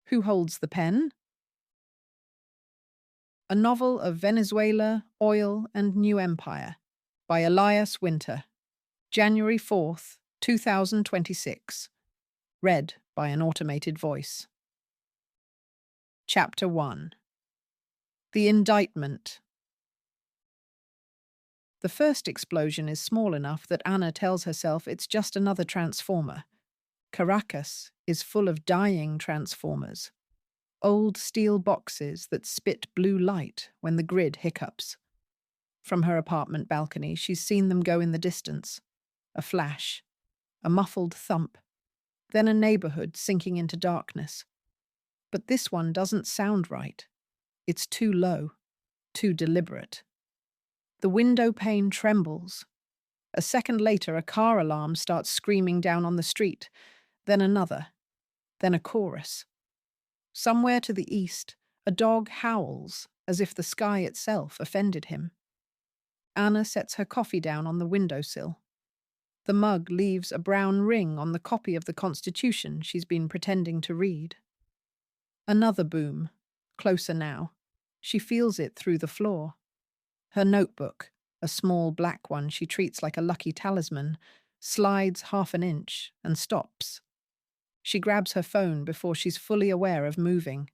Who holds the pen? A novel of Venezuela, Oil, and New Empire by Elias Winter. January 4th, 2026. Read by an automated voice. Chapter 1. The Indictment. The first explosion is small enough that Anna tells herself it's just another transformer. Caracas is full of dying transformers. Old steel boxes that spit blue light when the grid hiccups. From her apartment balcony, she's seen them go in the distance. A flash, a muffled thump, then a neighborhood sinking into darkness. But this one doesn't sound right. It's too low, too deliberate. The windowpane trembles. A second later, a car alarm starts screaming down on the street, then another, then a chorus. Somewhere to the east, a dog howls as if the sky itself offended him. Anna sets her coffee down on the windowsill. The mug leaves a brown ring on the copy of the Constitution she's been pretending to read. Another boom, closer now. She feels it through the floor. Her notebook, a small black one she treats like a lucky talisman, slides half an inch and stops. She grabs her phone before she's fully aware of moving.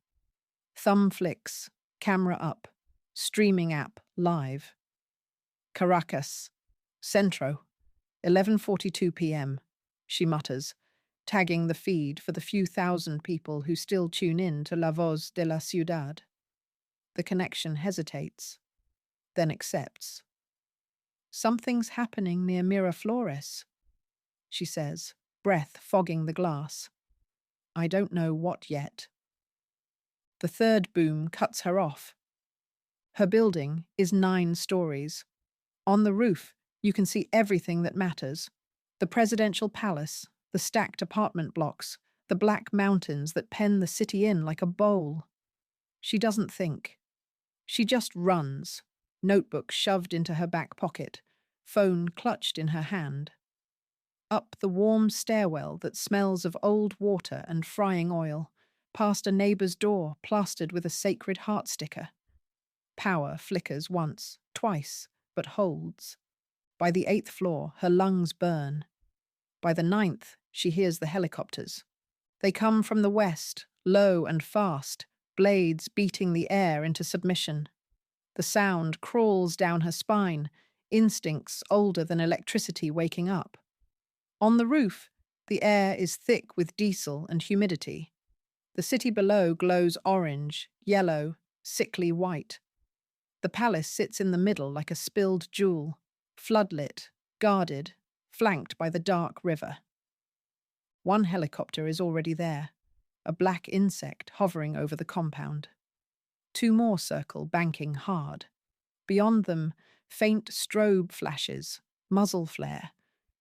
Thumb flicks, camera up, streaming app live. Caracas, Centro, 11:42 p.m., she mutters, tagging the feed for the few thousand people who still tune in to La Voz de la Ciudad. The connection hesitates, then accepts. Something's happening near Miraflores, she says, breath fogging the glass. I don't know what yet. The third boom cuts her off. Her building is 9 stories. On the roof, you can see everything that matters. The presidential palace, the stacked apartment blocks, the black mountains that pen the city in like a bowl. She doesn't think. She just runs, notebook shoved into her back pocket, phone clutched in her hand. Up the warm stairwell that smells of old water and frying oil, past a neighbor's door plastered with a sacred heart sticker. Power flickers once, twice, but holds. By the 8th floor, her lungs burn. By the 9th, she hears the helicopters. They come from the west, low and fast, blades beating the air into submission. The sound crawls down her spine, instincts older than electricity waking up. On the roof, the air is thick with diesel and humidity. The city below glows orange, yellow, sickly white. The palace sits in the middle like a spilled jewel, floodlit, guarded, flanked by the dark river. One helicopter is already there, a black insect hovering over the compound. 2 more circle, banking hard. Beyond them, faint strobe flashes, muzzle flare,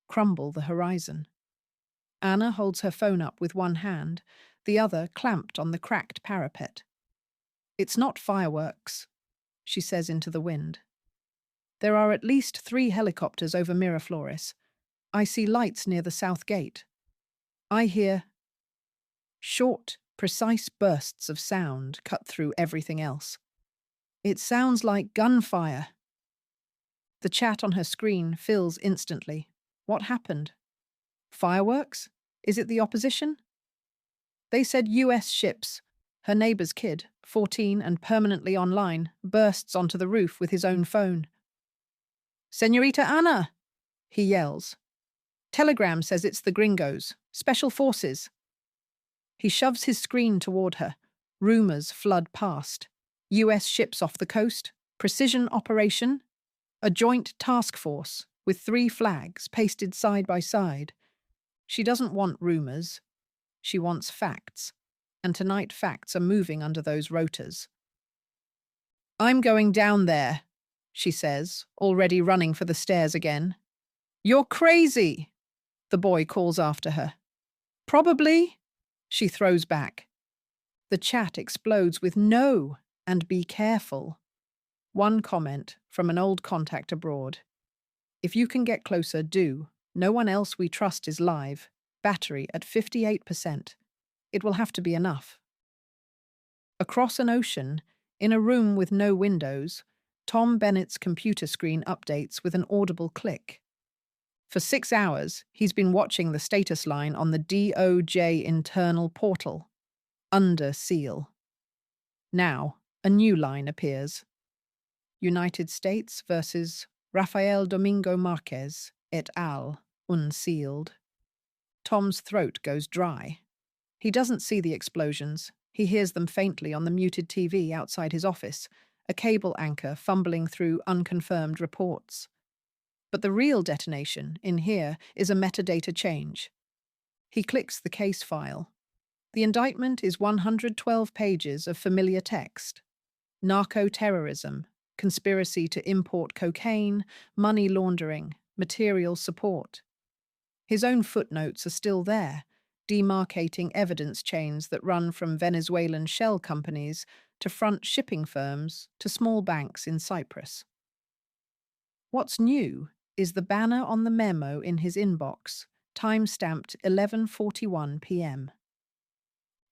crumble the horizon. Anna holds her phone up with one hand, the other clamped on the cracked parapet. It's not fireworks, she says into the wind. There are at least 3 helicopters over Miraflores. I see lights near the south gate. I hear short, precise bursts of sound cut through everything else. It sounds like gunfire. The chat on her screen fills instantly. What happened? Fireworks? Is it the opposition? They said US ships. Her neighbor's kid, 14 and permanently online, bursts onto the roof with his own phone. Señorita Anna, he yells. Telegram says it's the gringos, special forces. He shoves his screen toward her. Rumors flood past. US ships off the coast, precision operation, a joint task force with 3 flags pasted side by side. She doesn't want rumors. She wants facts. And tonight facts are moving under those rotors. I'm going down there, she says, already running for the stairs again. You're crazy, the boy calls after her. Probably, she throws back. The chat explodes with no and be careful. One comment from an old contact abroad. If you can get closer, do. No one else we trust is live. Battery at 58%. It will have to be enough. Across an ocean, in a room with no windows, Tom Bennett's computer screen updates with an audible click. For 6 hours, he's been watching the status line on the DOJ internal portal. Under seal. Now, a new line appears. United States versus Rafael Domingo Marquez et al. Unsealed. Tom's throat goes dry. He doesn't see the explosions. He hears them faintly on the muted TV outside his office, a cable anchor fumbling through unconfirmed reports. But the real detonation, in here, is a metadata change. He clicks the case file. The indictment is 112 pages of familiar text. Narco-terrorism, conspiracy to import cocaine, money laundering, material support. His own footnotes are still there, demarcating evidence chains that run from Venezuelan shell companies to front shipping firms to small banks in Cyprus. What's new is the banner on the memo in his inbox, time-stamped 11:41 p.m.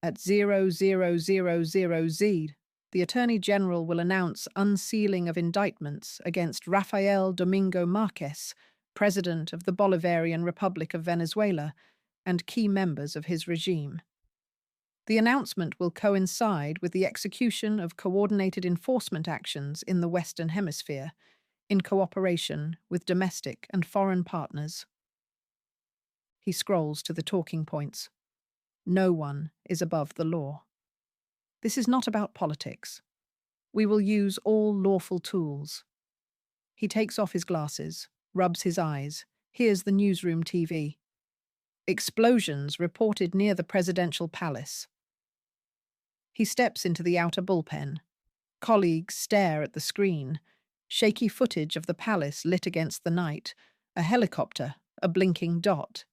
At 0000Z, the Attorney General will announce unsealing of indictments against Rafael Domingo Marquez, President of the Bolivarian Republic of Venezuela, and key members of his regime. The announcement will coincide with the execution of coordinated enforcement actions in the Western Hemisphere, in cooperation with domestic and foreign partners. He scrolls to the talking points. No one is above the law. This is not about politics. We will use all lawful tools. He takes off his glasses, rubs his eyes, hears the newsroom TV. Explosions reported near the presidential palace. He steps into the outer bullpen. Colleagues stare at the screen. Shaky footage of the palace lit against the night. A helicopter, a blinking dot.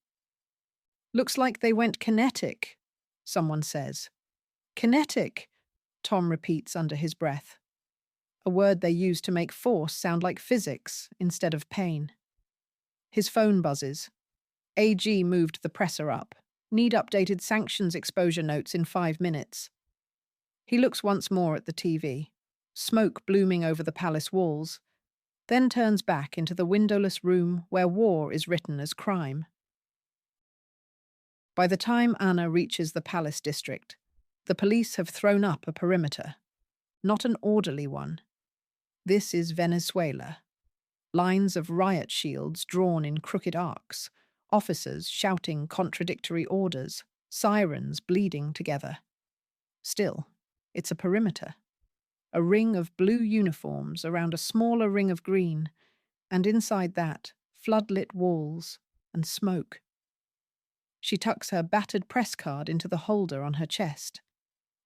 Looks like they went kinetic, someone says. Kinetic, Tom repeats under his breath. A word they use to make force sound like physics instead of pain. His phone buzzes. AG moved the presser up. Need updated sanctions exposure notes in 5 minutes. He looks once more at the TV, smoke blooming over the palace walls, then turns back into the windowless room where war is written as crime. By the time Anna reaches the palace district, the police have thrown up a perimeter. Not an orderly one. This is Venezuela. Lines of riot shields drawn in crooked arcs, officers shouting contradictory orders, sirens bleeding together. Still, it's a perimeter. A ring of blue uniforms around a smaller ring of green, and inside that, floodlit walls and smoke. She tucks her battered press card into the holder on her chest.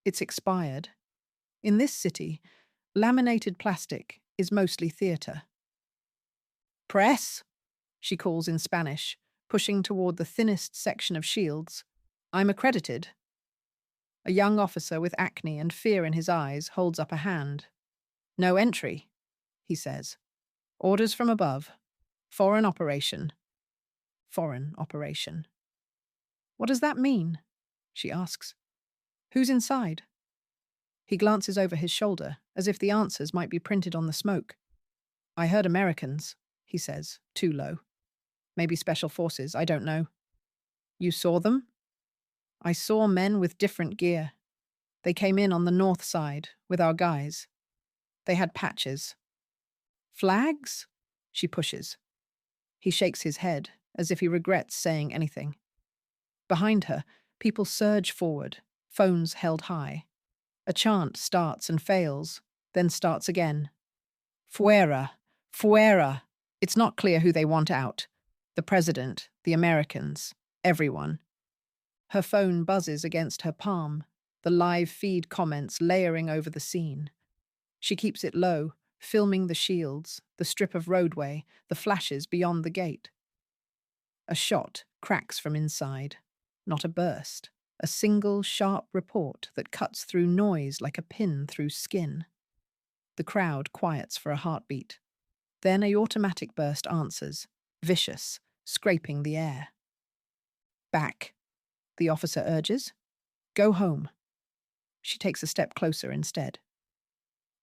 It's expired. In this city, laminated plastic is mostly theatre. Press, she calls in Spanish, pushing toward the thinnest section of shields. I'm accredited. A young officer with acne and fear in his eyes holds up a hand. No entry, he says. Orders from above. Foreign operation. Foreign operation. What does that mean? She asks. Who's inside? He glances over his shoulder, as if the answers might be printed on the smoke. I heard Americans, he says, too low. Maybe special forces, I don't know. You saw them? I saw men with different gear. They came in on the north side, with our guys. They had patches. Flags? She pushes. He shakes his head, as if he regrets saying anything. Behind her, people surge forward, phones held high. A chant starts and fails, then starts again. Fuera! Fuera! It's not clear who they want out. The president, the Americans, everyone. Her phone buzzes against her palm, the live feed comments layering over the scene. She keeps it low, filming the shields, the strip of roadway, the flashes beyond the gate. A shot cracks from inside. Not a burst. A single sharp report that cuts through noise like a pin through skin. The crowd quiets for a heartbeat. Then a automatic burst answers, vicious, scraping the air. Back, the officer urges. Go home. She takes a step closer instead.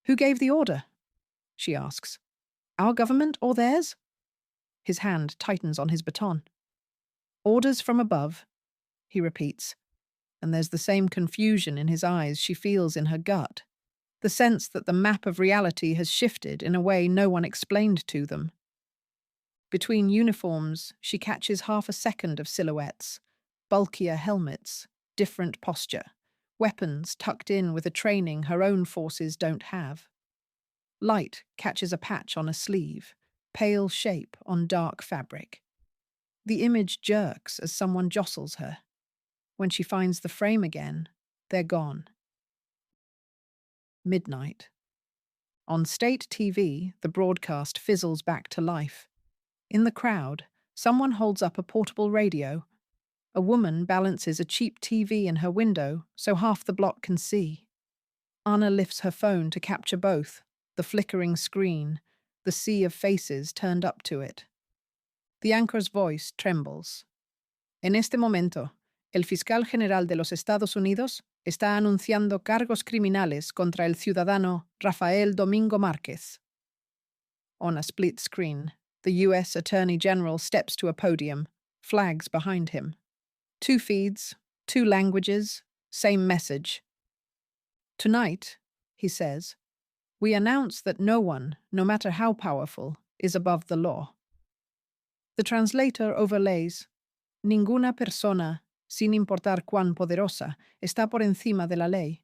Who gave the order? She asks. Our government or theirs? His hand tightens on his baton. Orders from above, he repeats, and there's the same confusion in his eyes she feels in her gut, the sense that the map of reality has shifted in a way no one explained to them. Between uniforms, she catches half a second of silhouettes, bulkier helmets, different posture, weapons tucked in with a training her own forces don't have. Light catches a patch on a sleeve, pale shape on dark fabric. The image jerks as someone jostles her. When she finds the frame again, they're gone. Midnight. On state TV, the broadcast fizzles back to life. In the crowd, someone holds up a portable radio. A woman balances a cheap TV in her window so half the block can see. Anna lifts her phone to capture both, the flickering screen, the sea of faces turned up to it. The anchor's voice trembles. En este momento, el fiscal general de los Estados Unidos está anunciando cargos criminales contra el ciudadano Rafael Domingo Márquez. On a split screen, the U.S. Attorney General steps to a podium, flags behind him. 2 feeds, 2 languages, same message. Tonight, he says, we announce that no one, no matter how powerful, is above the law. The translator overlays, ninguna persona, sin importar cuán poderosa, está por encima de la ley.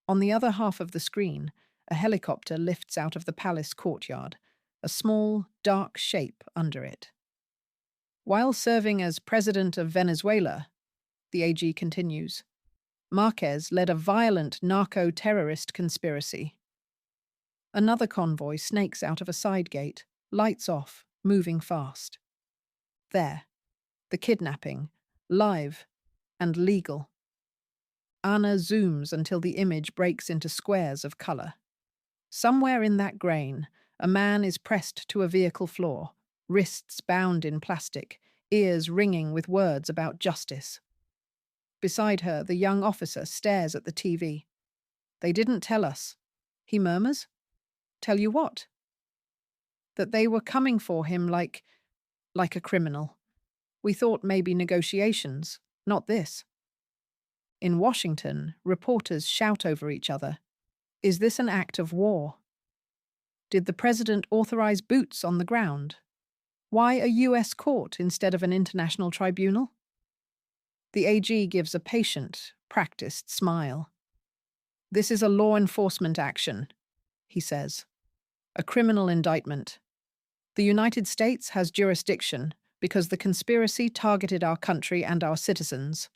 On the other half of the screen, a helicopter lifts out of the palace courtyard, a small, dark shape under it. While serving as president of Venezuela, the AG continues, Márquez led a violent narco-terrorist conspiracy. Another convoy snakes out of a side gate, lights off, moving fast. There, the kidnapping, live and legal. Anna zooms until the image breaks into squares of color. Somewhere in that grain, a man is pressed to a vehicle floor, wrists bound in plastic, ears ringing with words about justice. Beside her, the young officer stares at the TV. They didn't tell us, he murmurs. Tell you what? That they were coming for him like a criminal. We thought maybe negotiations, not this. In Washington, reporters shout over each other. Is this an act of war? Did the president authorize boots on the ground? Why a U.S. court instead of an international tribunal? The AG gives a patient, practiced smile. This is a law enforcement action, he says. A criminal indictment. The United States has jurisdiction because the conspiracy targeted our country and our citizens.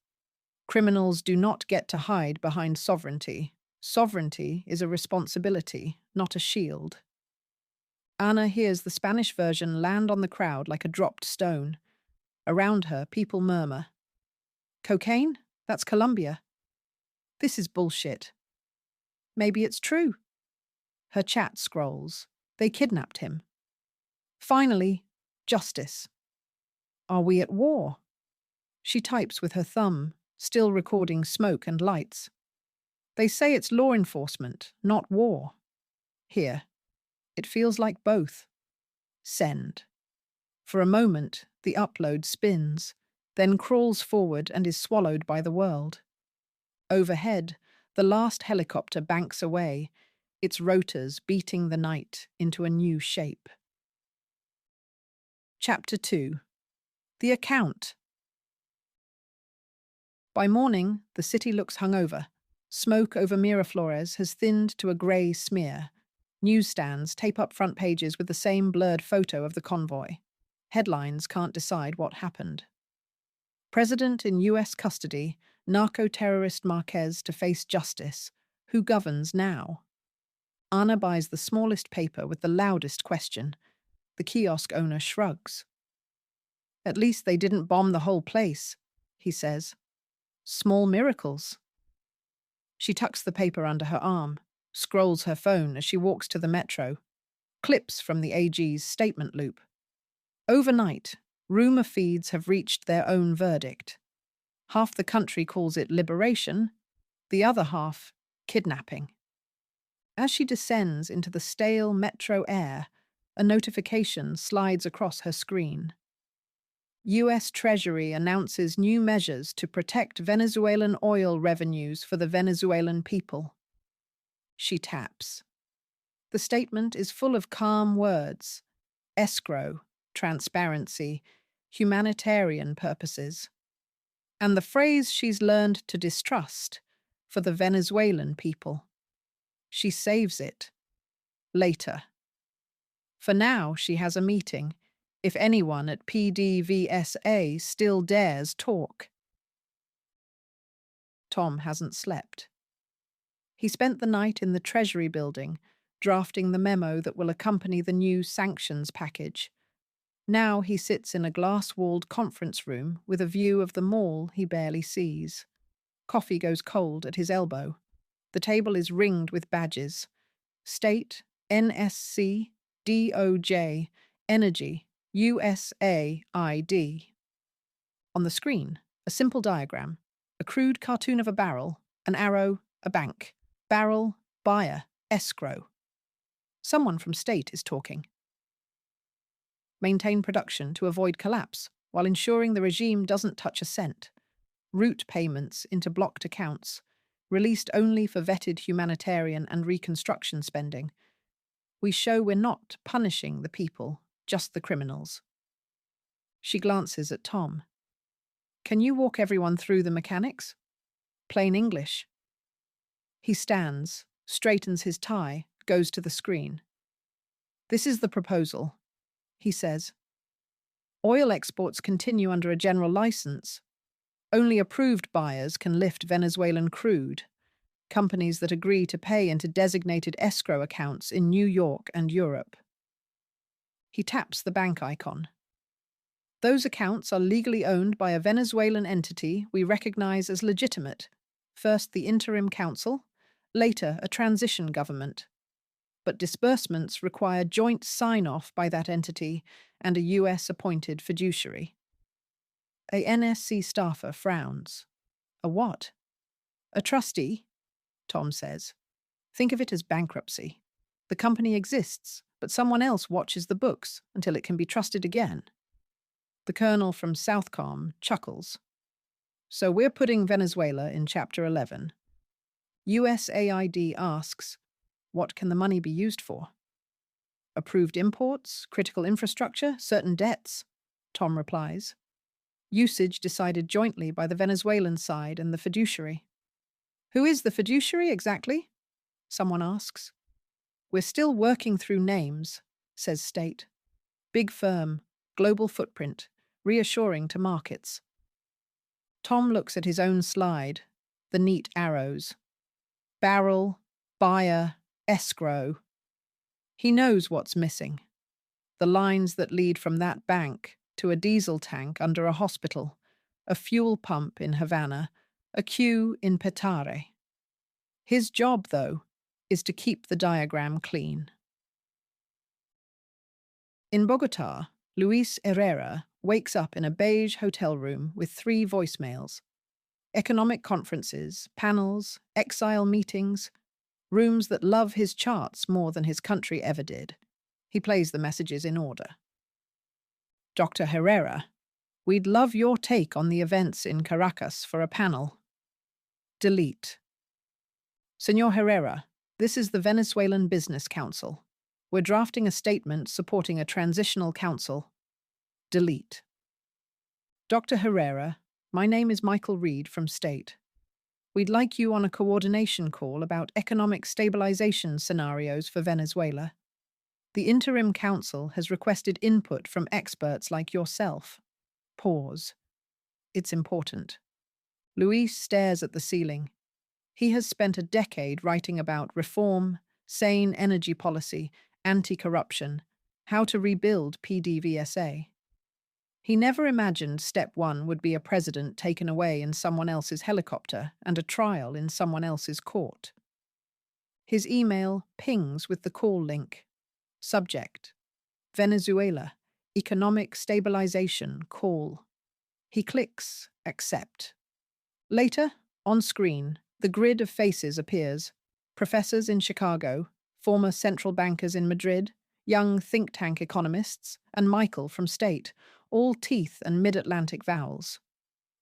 Criminals do not get to hide behind sovereignty. Sovereignty is a responsibility, not a shield. Anna hears the Spanish version land on the crowd like a dropped stone. Around her, people murmur. Cocaine? That's Colombia. This is bullshit. Maybe it's true. Her chat scrolls. They kidnapped him. Finally, justice. Are we at war? She types with her thumb, still recording smoke and lights. They say it's law enforcement, not war. Here, it feels like both. Send. For a moment, the upload spins, then crawls forward and is swallowed by the world. Overhead, the last helicopter banks away, its rotors beating the night into a new shape. Chapter 2. The Account. By morning, the city looks hungover. Smoke over Miraflores has thinned to a grey smear. Newsstands tape up front pages with the same blurred photo of the convoy. Headlines can't decide what happened. President in U.S. custody, narco-terrorist Márquez to face justice. Who governs now? Anna buys the smallest paper with the loudest question. The kiosk owner shrugs. At least they didn't bomb the whole place, he says. Small miracles. She tucks the paper under her arm, scrolls her phone as she walks to the metro. Clips from the AG's statement loop. Overnight, rumour feeds have reached their own verdict. Half the country calls it liberation, the other half kidnapping. As she descends into the stale metro air, a notification slides across her screen. U.S. Treasury announces new measures to protect Venezuelan oil revenues for the Venezuelan people. She taps. The statement is full of calm words: escrow, transparency, humanitarian purposes. And the phrase she's learned to distrust: for the Venezuelan people. She saves it. Later. For now, she has a meeting, if anyone at PDVSA still dares talk. Tom hasn't slept. He spent the night in the Treasury building, drafting the memo that will accompany the new sanctions package. Now he sits in a glass-walled conference room with a view of the mall he barely sees. Coffee goes cold at his elbow. The table is ringed with badges: State, NSC, DOJ, Energy, USAID. On the screen, a simple diagram: a crude cartoon of a barrel, an arrow, a bank. Barrel, buyer, escrow. Someone from State is talking. Maintain production to avoid collapse, while ensuring the regime doesn't touch a cent. Route payments into blocked accounts, released only for vetted humanitarian and reconstruction spending. We show we're not punishing the people, just the criminals. She glances at Tom. Can you walk everyone through the mechanics? Plain English. He stands, straightens his tie, goes to the screen. This is the proposal, he says. Oil exports continue under a general license. Only approved buyers can lift Venezuelan crude. Companies that agree to pay into designated escrow accounts in New York and Europe. He taps the bank icon. Those accounts are legally owned by a Venezuelan entity we recognize as legitimate. First the interim council, later a transition government. But disbursements require joint sign-off by that entity and a US-appointed fiduciary. A NSC staffer frowns. A what? A trustee, Tom says. Think of it as bankruptcy. The company exists, but someone else watches the books until it can be trusted again. The colonel from Southcom chuckles. So we're putting Venezuela in Chapter 11. USAID asks, what can the money be used for? Approved imports, critical infrastructure, certain debts, Tom replies. Usage decided jointly by the Venezuelan side and the fiduciary. Who is the fiduciary exactly? Someone asks. We're still working through names, says State. Big firm, global footprint, reassuring to markets. Tom looks at his own slide, the neat arrows. Barrel, buyer, escrow. He knows what's missing. The lines that lead from that bank to a diesel tank under a hospital, a fuel pump in Havana, a queue in Petare. His job, though, is to keep the diagram clean. In Bogotá, Luis Herrera wakes up in a beige hotel room with 3 voicemails. Economic conferences, panels, exile meetings, rooms that love his charts more than his country ever did. He plays the messages in order. Dr. Herrera, we'd love your take on the events in Caracas for a panel. Delete. Senor Herrera, this is the Venezuelan Business Council. We're drafting a statement supporting a transitional council. Delete. Dr. Herrera, my name is Michael Reed from State. We'd like you on a coordination call about economic stabilization scenarios for Venezuela. The Interim Council has requested input from experts like yourself. Pause. It's important. Luis stares at the ceiling. He has spent a decade writing about reform, sane energy policy, anti-corruption, how to rebuild PDVSA. He never imagined step 1 would be a president taken away in someone else's helicopter and a trial in someone else's court. His email pings with the call link. Subject: Venezuela, Economic Stabilization Call. He clicks Accept. Later, on screen, The grid of faces appears. Professors in Chicago, former central bankers in Madrid, young think tank economists, and Michael from State, all teeth and mid-Atlantic vowels.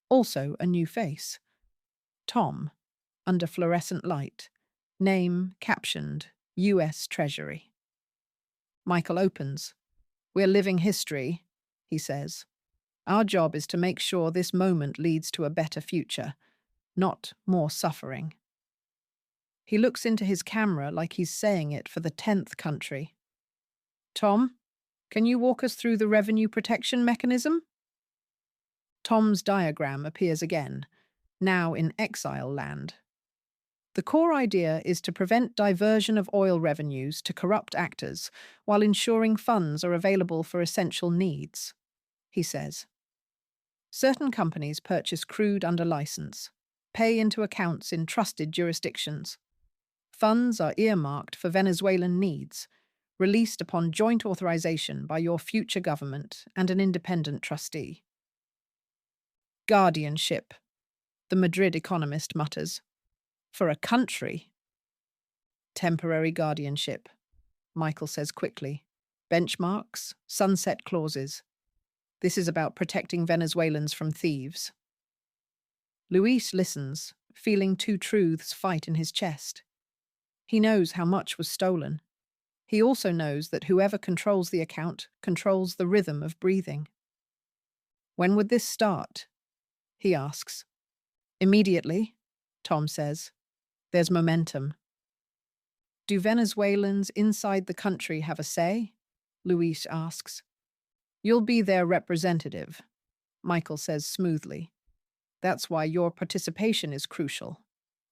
Also a new face. Tom, under fluorescent light. Name captioned, U.S. Treasury. Michael opens. "We're living history," he says. "Our job is to make sure this moment leads to a better future, not more suffering." He looks into his camera like he's saying it for the 10th country. "Tom, can you walk us through the revenue protection mechanism?" Tom's diagram appears again, now in exile land. The core idea is to prevent diversion of oil revenues to corrupt actors while ensuring funds are available for essential needs, he says. Certain companies purchase crude under license, pay into accounts in trusted jurisdictions. Funds are earmarked for Venezuelan needs, released upon joint authorization by your future government and an independent trustee. Guardianship, the Madrid economist mutters. For a country? Temporary guardianship, Michael says quickly. Benchmarks, sunset clauses. This is about protecting Venezuelans from thieves. Luis listens, feeling two truths fight in his chest. He knows how much was stolen. He also knows that whoever controls the account controls the rhythm of breathing. When would this start? He asks. Immediately, Tom says. There's momentum. Do Venezuelans inside the country have a say? Luis asks. You'll be their representative, Michael says smoothly. That's why your participation is crucial.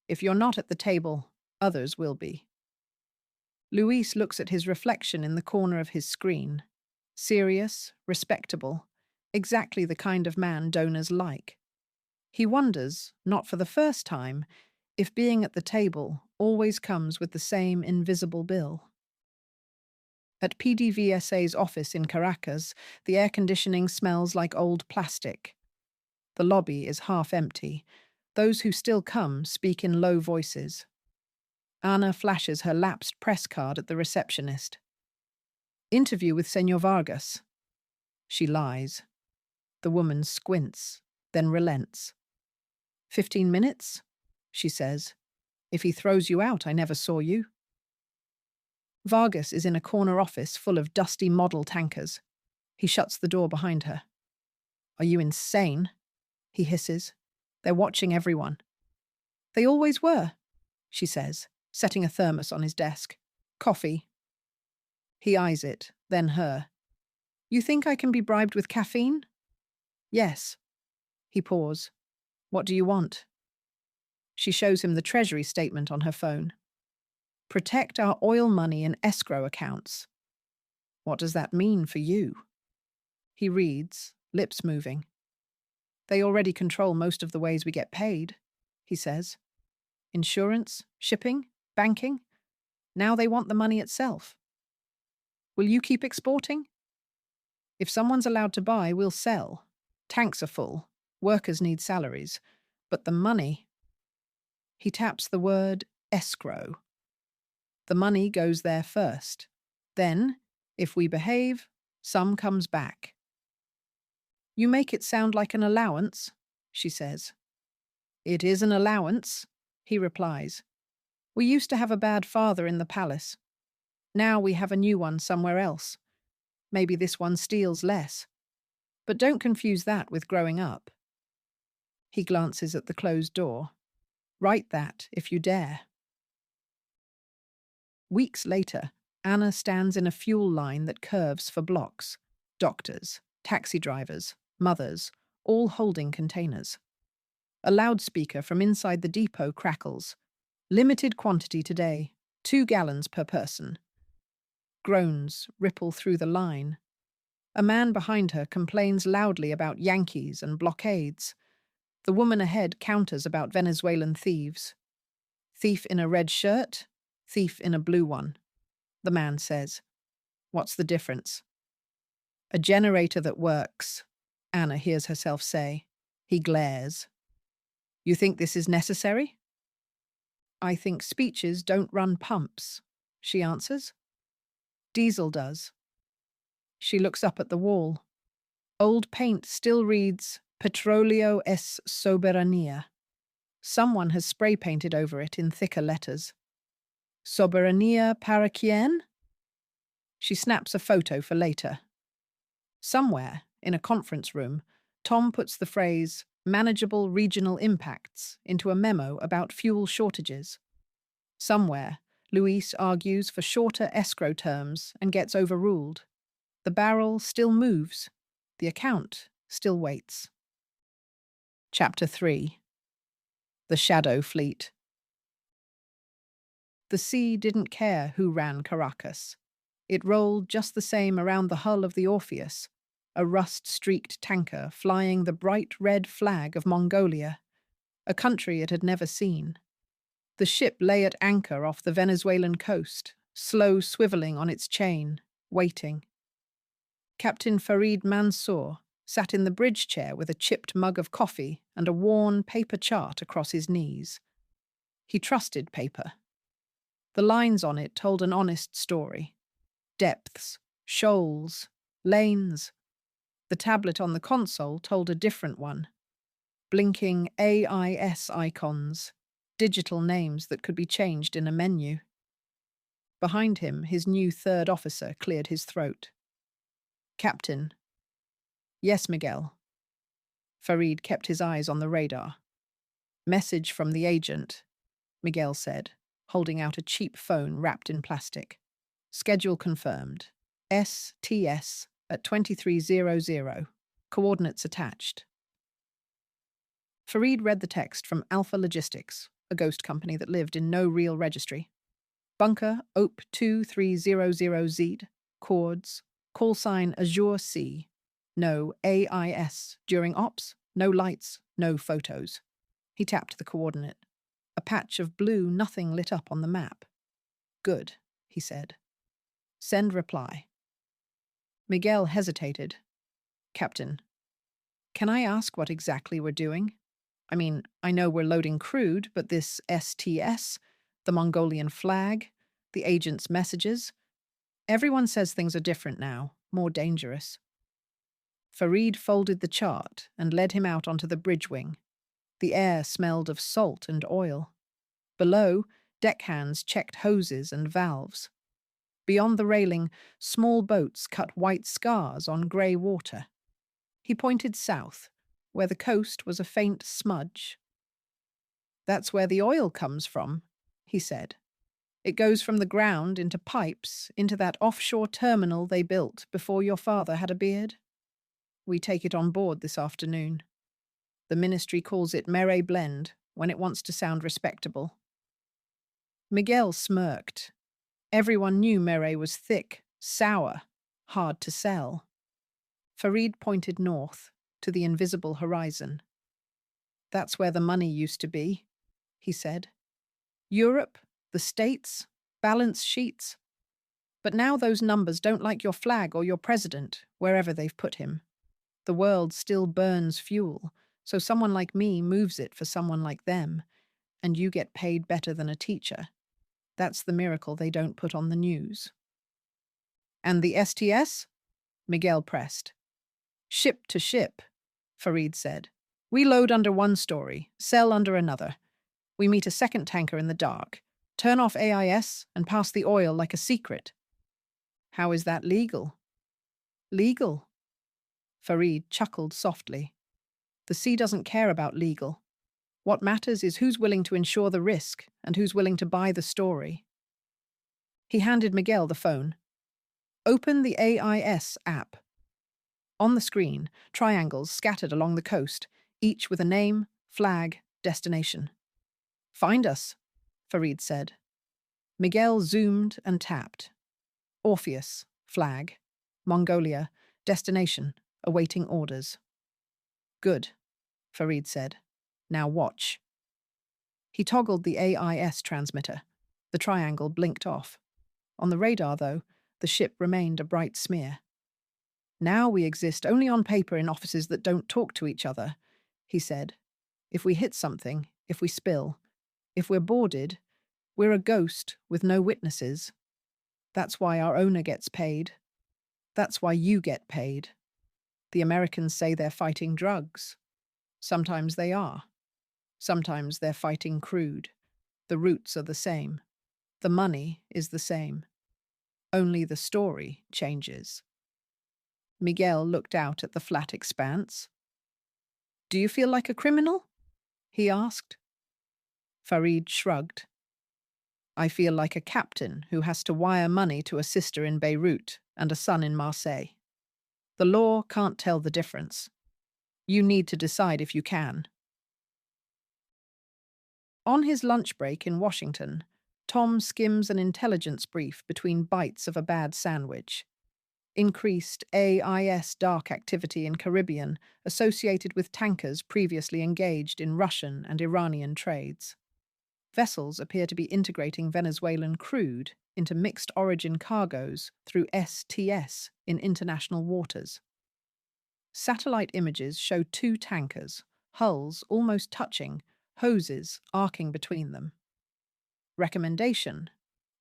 If you're not at the table, others will be. Luis looks at his reflection in the corner of his screen. Serious, respectable, exactly the kind of man donors like. He wonders, not for the first time, if being at the table always comes with the same invisible bill. At PDVSA's office in Caracas, the air conditioning smells like old plastic. The lobby is half empty. Those who still come speak in low voices. Ana flashes her lapsed press card at the receptionist. Interview with Señor Vargas. She lies. The woman squints, then relents. 15 minutes? She says. If he throws you out, I never saw you. Vargas is in a corner office full of dusty model tankers. He shuts the door behind her. Are you insane? He hisses. They're watching everyone. They always were, she says, setting a thermos on his desk. Coffee. He eyes it, then her. You think I can be bribed with caffeine? Yes. He paws. What do you want? She shows him the Treasury statement on her phone. Protect our oil money in escrow accounts. What does that mean for you? He reads, lips moving. They already control most of the ways we get paid, he says. Insurance, shipping, banking. Now they want the money itself. Will you keep exporting? If someone's allowed to buy, we'll sell. Tanks are full. Workers need salaries. But the money... He taps the word escrow. The money goes there first. Then, if we behave, some comes back. You make it sound like an allowance, she says. It is an allowance, he replies. We used to have a bad father in the palace. Now we have a new one somewhere else. Maybe this one steals less. But don't confuse that with growing up. He glances at the closed door. Write that, if you dare. Weeks later, Anna stands in a fuel line that curves for blocks. Doctors, taxi drivers, mothers, all holding containers. A loudspeaker from inside the depot crackles. Limited quantity today, 2 gallons per person. Groans ripple through the line. A man behind her complains loudly about Yankees and blockades. The woman ahead counters about Venezuelan thieves. Thief in a red shirt, thief in a blue one. The man says. What's the difference? A generator that works, Anna hears herself say. He glares. You think this is necessary? I think speeches don't run pumps, she answers. Diesel does. She looks up at the wall. Old paint still reads, Petroleo es soberania. Someone has spray painted over it in thicker letters. Soberania para quién? She snaps a photo for later. Somewhere, in a conference room, Tom puts the phrase, manageable regional impacts, into a memo about fuel shortages. Somewhere, Luis argues for shorter escrow terms and gets overruled. The barrel still moves. The account still waits. Chapter 3. The Shadow Fleet. The sea didn't care who ran Caracas. It rolled just the same around the hull of the Orpheus, a rust-streaked tanker flying the bright red flag of Mongolia, a country it had never seen. The ship lay at anchor off the Venezuelan coast, slow swivelling on its chain, waiting. Captain Farid Mansour sat in the bridge chair with a chipped mug of coffee and a worn paper chart across his knees. He trusted paper. The lines on it told an honest story. Depths, shoals, lanes. The tablet on the console told a different one. Blinking AIS icons, digital names that could be changed in a menu. Behind him, his new third officer cleared his throat. Captain. Yes, Miguel. Farid kept his eyes on the radar. Message from the agent, Miguel said, holding out a cheap phone wrapped in plastic. Schedule confirmed. STS at 2300. Coordinates attached. Farid read the text from Alpha Logistics, a ghost company that lived in no real registry. Bunker OP 2300Z, chords, call sign Azure C. No AIS during ops, no lights, no photos. He tapped the coordinate. A patch of blue nothing lit up on the map. Good, he said. Send reply. Miguel hesitated. Captain, can I ask what exactly we're doing? I mean, I know we're loading crude, but this STS, the Mongolian flag, the agent's messages, everyone says things are different now, more dangerous. Farid folded the chart and led him out onto the bridge wing. The air smelled of salt and oil. Below, deckhands checked hoses and valves. Beyond the railing, small boats cut white scars on grey water. He pointed south, where the coast was a faint smudge. That's where the oil comes from, he said. It goes from the ground into pipes, into that offshore terminal they built before your father had a beard. We take it on board this afternoon. The ministry calls it Mere Blend when it wants to sound respectable. Miguel smirked. Everyone knew Mere was thick, sour, hard to sell. Farid pointed north, to the invisible horizon. That's where the money used to be, he said. Europe, the States, balance sheets. But now those numbers don't like your flag or your president, wherever they've put him. The world still burns fuel, so someone like me moves it for someone like them, and you get paid better than a teacher. That's the miracle they don't put on the news. And the STS? Miguel pressed. Ship to ship, Farid said. We load under one story, sell under another. We meet a second tanker in the dark, turn off AIS, and pass the oil like a secret. How is that legal? Legal? Farid chuckled softly. The sea doesn't care about legal. What matters is who's willing to insure the risk and who's willing to buy the story. He handed Miguel the phone. Open the AIS app. On the screen, triangles scattered along the coast, each with a name, flag, destination. Find us, Farid said. Miguel zoomed and tapped. Orpheus, flag. Mongolia, destination, awaiting orders. Good, Farid said. Now watch. He toggled the AIS transmitter. The triangle blinked off. On the radar, though, the ship remained a bright smear. Now we exist only on paper in offices that don't talk to each other, he said. If we hit something, if we spill, if we're boarded, We're a ghost with no witnesses. That's why our owner gets paid. That's why you get paid. The Americans say they're fighting drugs. Sometimes they are. Sometimes they're fighting crude. The roots are the same. The money is the same. Only the story changes. Miguel looked out at the flat expanse. Do you feel like a criminal? He asked. Farid shrugged. I feel like a captain who has to wire money to a sister in Beirut and a son in Marseille. The law can't tell the difference. You need to decide if you can. On his lunch break in Washington, Tom skims an intelligence brief between bites of a bad sandwich. Increased AIS dark activity in Caribbean associated with tankers previously engaged in Russian and Iranian trades. Vessels appear to be integrating Venezuelan crude into mixed origin cargoes through STS in international waters. Satellite images show two tankers, hulls almost touching, hoses arcing between them. Recommendation: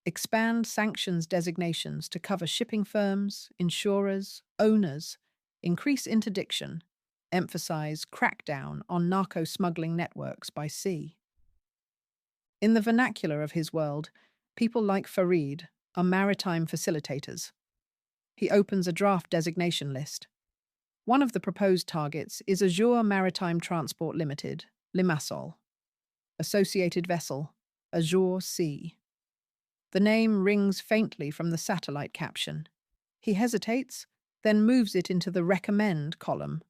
expand sanctions designations to cover shipping firms, insurers, owners, increase interdiction, emphasize crackdown on narco-smuggling networks by sea. In the vernacular of his world, people like Farid are maritime facilitators. He opens a draft designation list. One of the proposed targets is Azure Maritime Transport Limited, Limassol. Associated vessel, Azure Sea. The name rings faintly from the satellite caption. He hesitates, then moves it into the recommend column.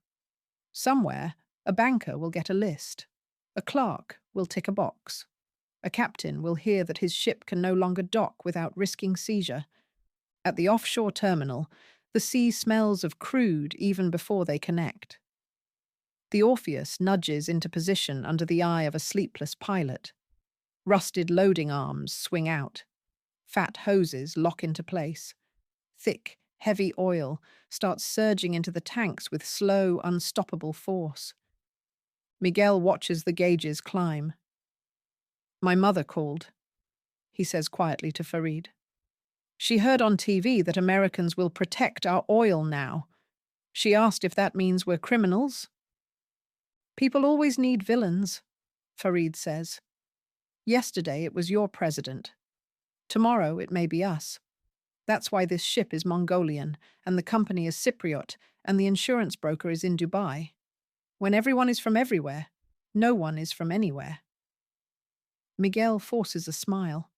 Somewhere, a banker will get a list. A clerk will tick a box. A captain will hear that his ship can no longer dock without risking seizure. At the offshore terminal, the sea smells of crude even before they connect. The Orpheus nudges into position under the eye of a sleepless pilot. Rusted loading arms swing out. Fat hoses lock into place. Thick, heavy oil starts surging into the tanks with slow, unstoppable force. Miguel watches the gauges climb. My mother called, he says quietly to Farid. She heard on TV that Americans will protect our oil now. She asked if that means we're criminals. People always need villains, Farid says. Yesterday it was your president. Tomorrow it may be us. That's why this ship is Mongolian, and the company is Cypriot, and the insurance broker is in Dubai. When everyone is from everywhere, no one is from anywhere. Miguel forces a smile.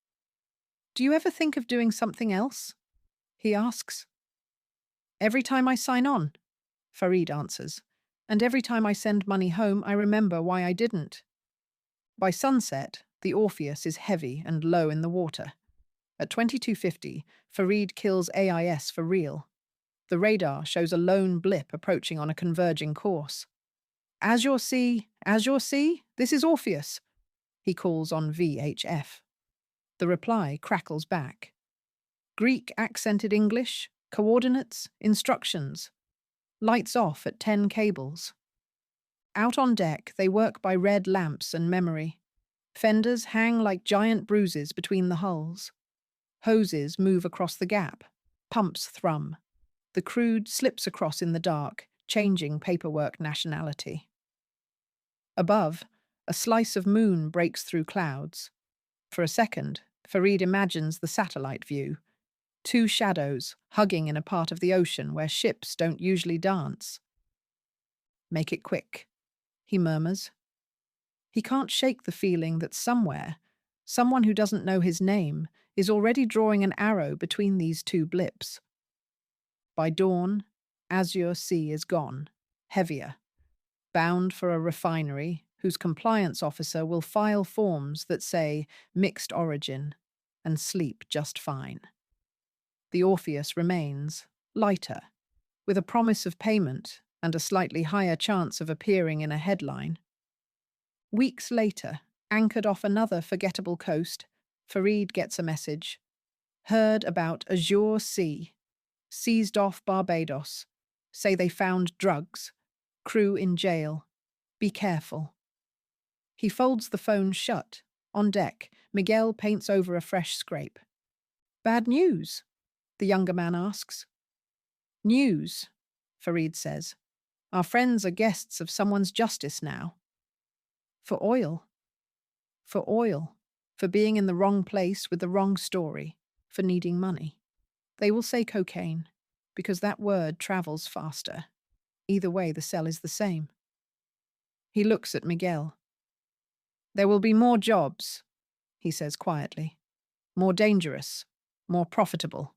Do you ever think of doing something else? He asks. Every time I sign on, Farid answers, and every time I send money home, I remember why I didn't. By sunset, the Orpheus is heavy and low in the water. At 22:50, Farid kills AIS for real. The radar shows a lone blip approaching on a converging course. Azure Sea, this is Orpheus, he calls on VHF. The reply crackles back. Greek accented English, coordinates, instructions. Lights off at 10 cables. Out on deck, they work by red lamps and memory. Fenders hang like giant bruises between the hulls. Hoses move across the gap. Pumps thrum. The crude slips across in the dark, changing paperwork nationality. Above, a slice of moon breaks through clouds. For a second, Farid imagines the satellite view. Two shadows hugging in a part of the ocean where ships don't usually dance. Make it quick, he murmurs. He can't shake the feeling that somewhere, someone who doesn't know his name is already drawing an arrow between these two blips. By dawn, Azure Sea is gone, heavier, bound for a refinery whose compliance officer will file forms that say mixed origin and sleep just fine. The Orpheus remains, lighter, with a promise of payment and a slightly higher chance of appearing in a headline. Weeks later, anchored off another forgettable coast, Farid gets a message. Heard about Azure Sea. Seized off Barbados. Say they found drugs. Crew in jail. Be careful. He folds the phone shut. On deck, Miguel paints over a fresh scrape. Bad news? The younger man asks. News, Farid says. Our friends are guests of someone's justice now. For oil. For oil. For being in the wrong place with the wrong story. For needing money. They will say cocaine, because that word travels faster. Either way, the cell is the same. He looks at Miguel. There will be more jobs, he says quietly. More dangerous. More profitable.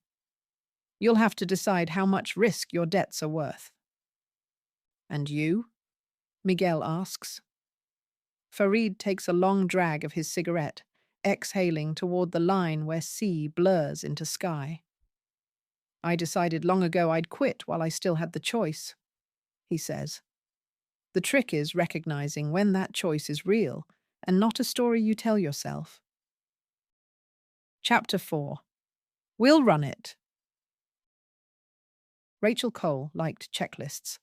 You'll have to decide how much risk your debts are worth. And you? Miguel asks. Farid takes a long drag of his cigarette, exhaling toward the line where sea blurs into sky. I decided long ago I'd quit while I still had the choice, he says. The trick is recognizing when that choice is real and not a story you tell yourself. Chapter 4. We'll run it. Rachel Cole liked checklists.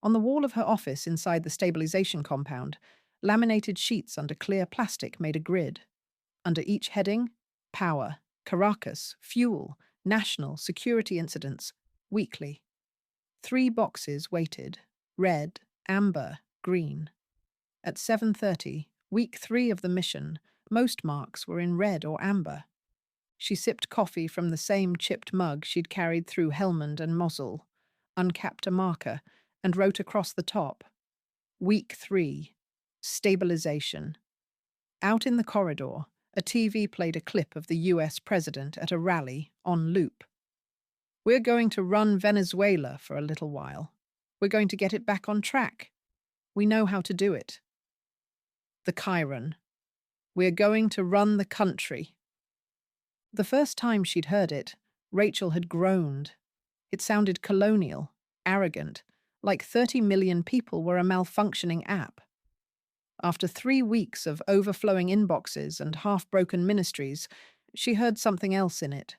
On the wall of her office inside the stabilization compound, laminated sheets under clear plastic made a grid. Under each heading, power, Caracas, fuel, national, security incidents, weekly. 3 boxes waited, red, amber, green. At 7:30, week 3 of the mission, most marks were in red or amber. She sipped coffee from the same chipped mug she'd carried through Helmand and Mosul, uncapped a marker, and wrote across the top, Week 3, Stabilization. Out in the corridor, a TV played a clip of the US president at a rally on loop. We're going to run Venezuela for a little while. We're going to get it back on track. We know how to do it. The Chiron. We're going to run the country. The first time she'd heard it, Rachel had groaned. It sounded colonial, arrogant, like 30 million people were a malfunctioning app. After 3 weeks of overflowing inboxes and half-broken ministries, she heard something else in it.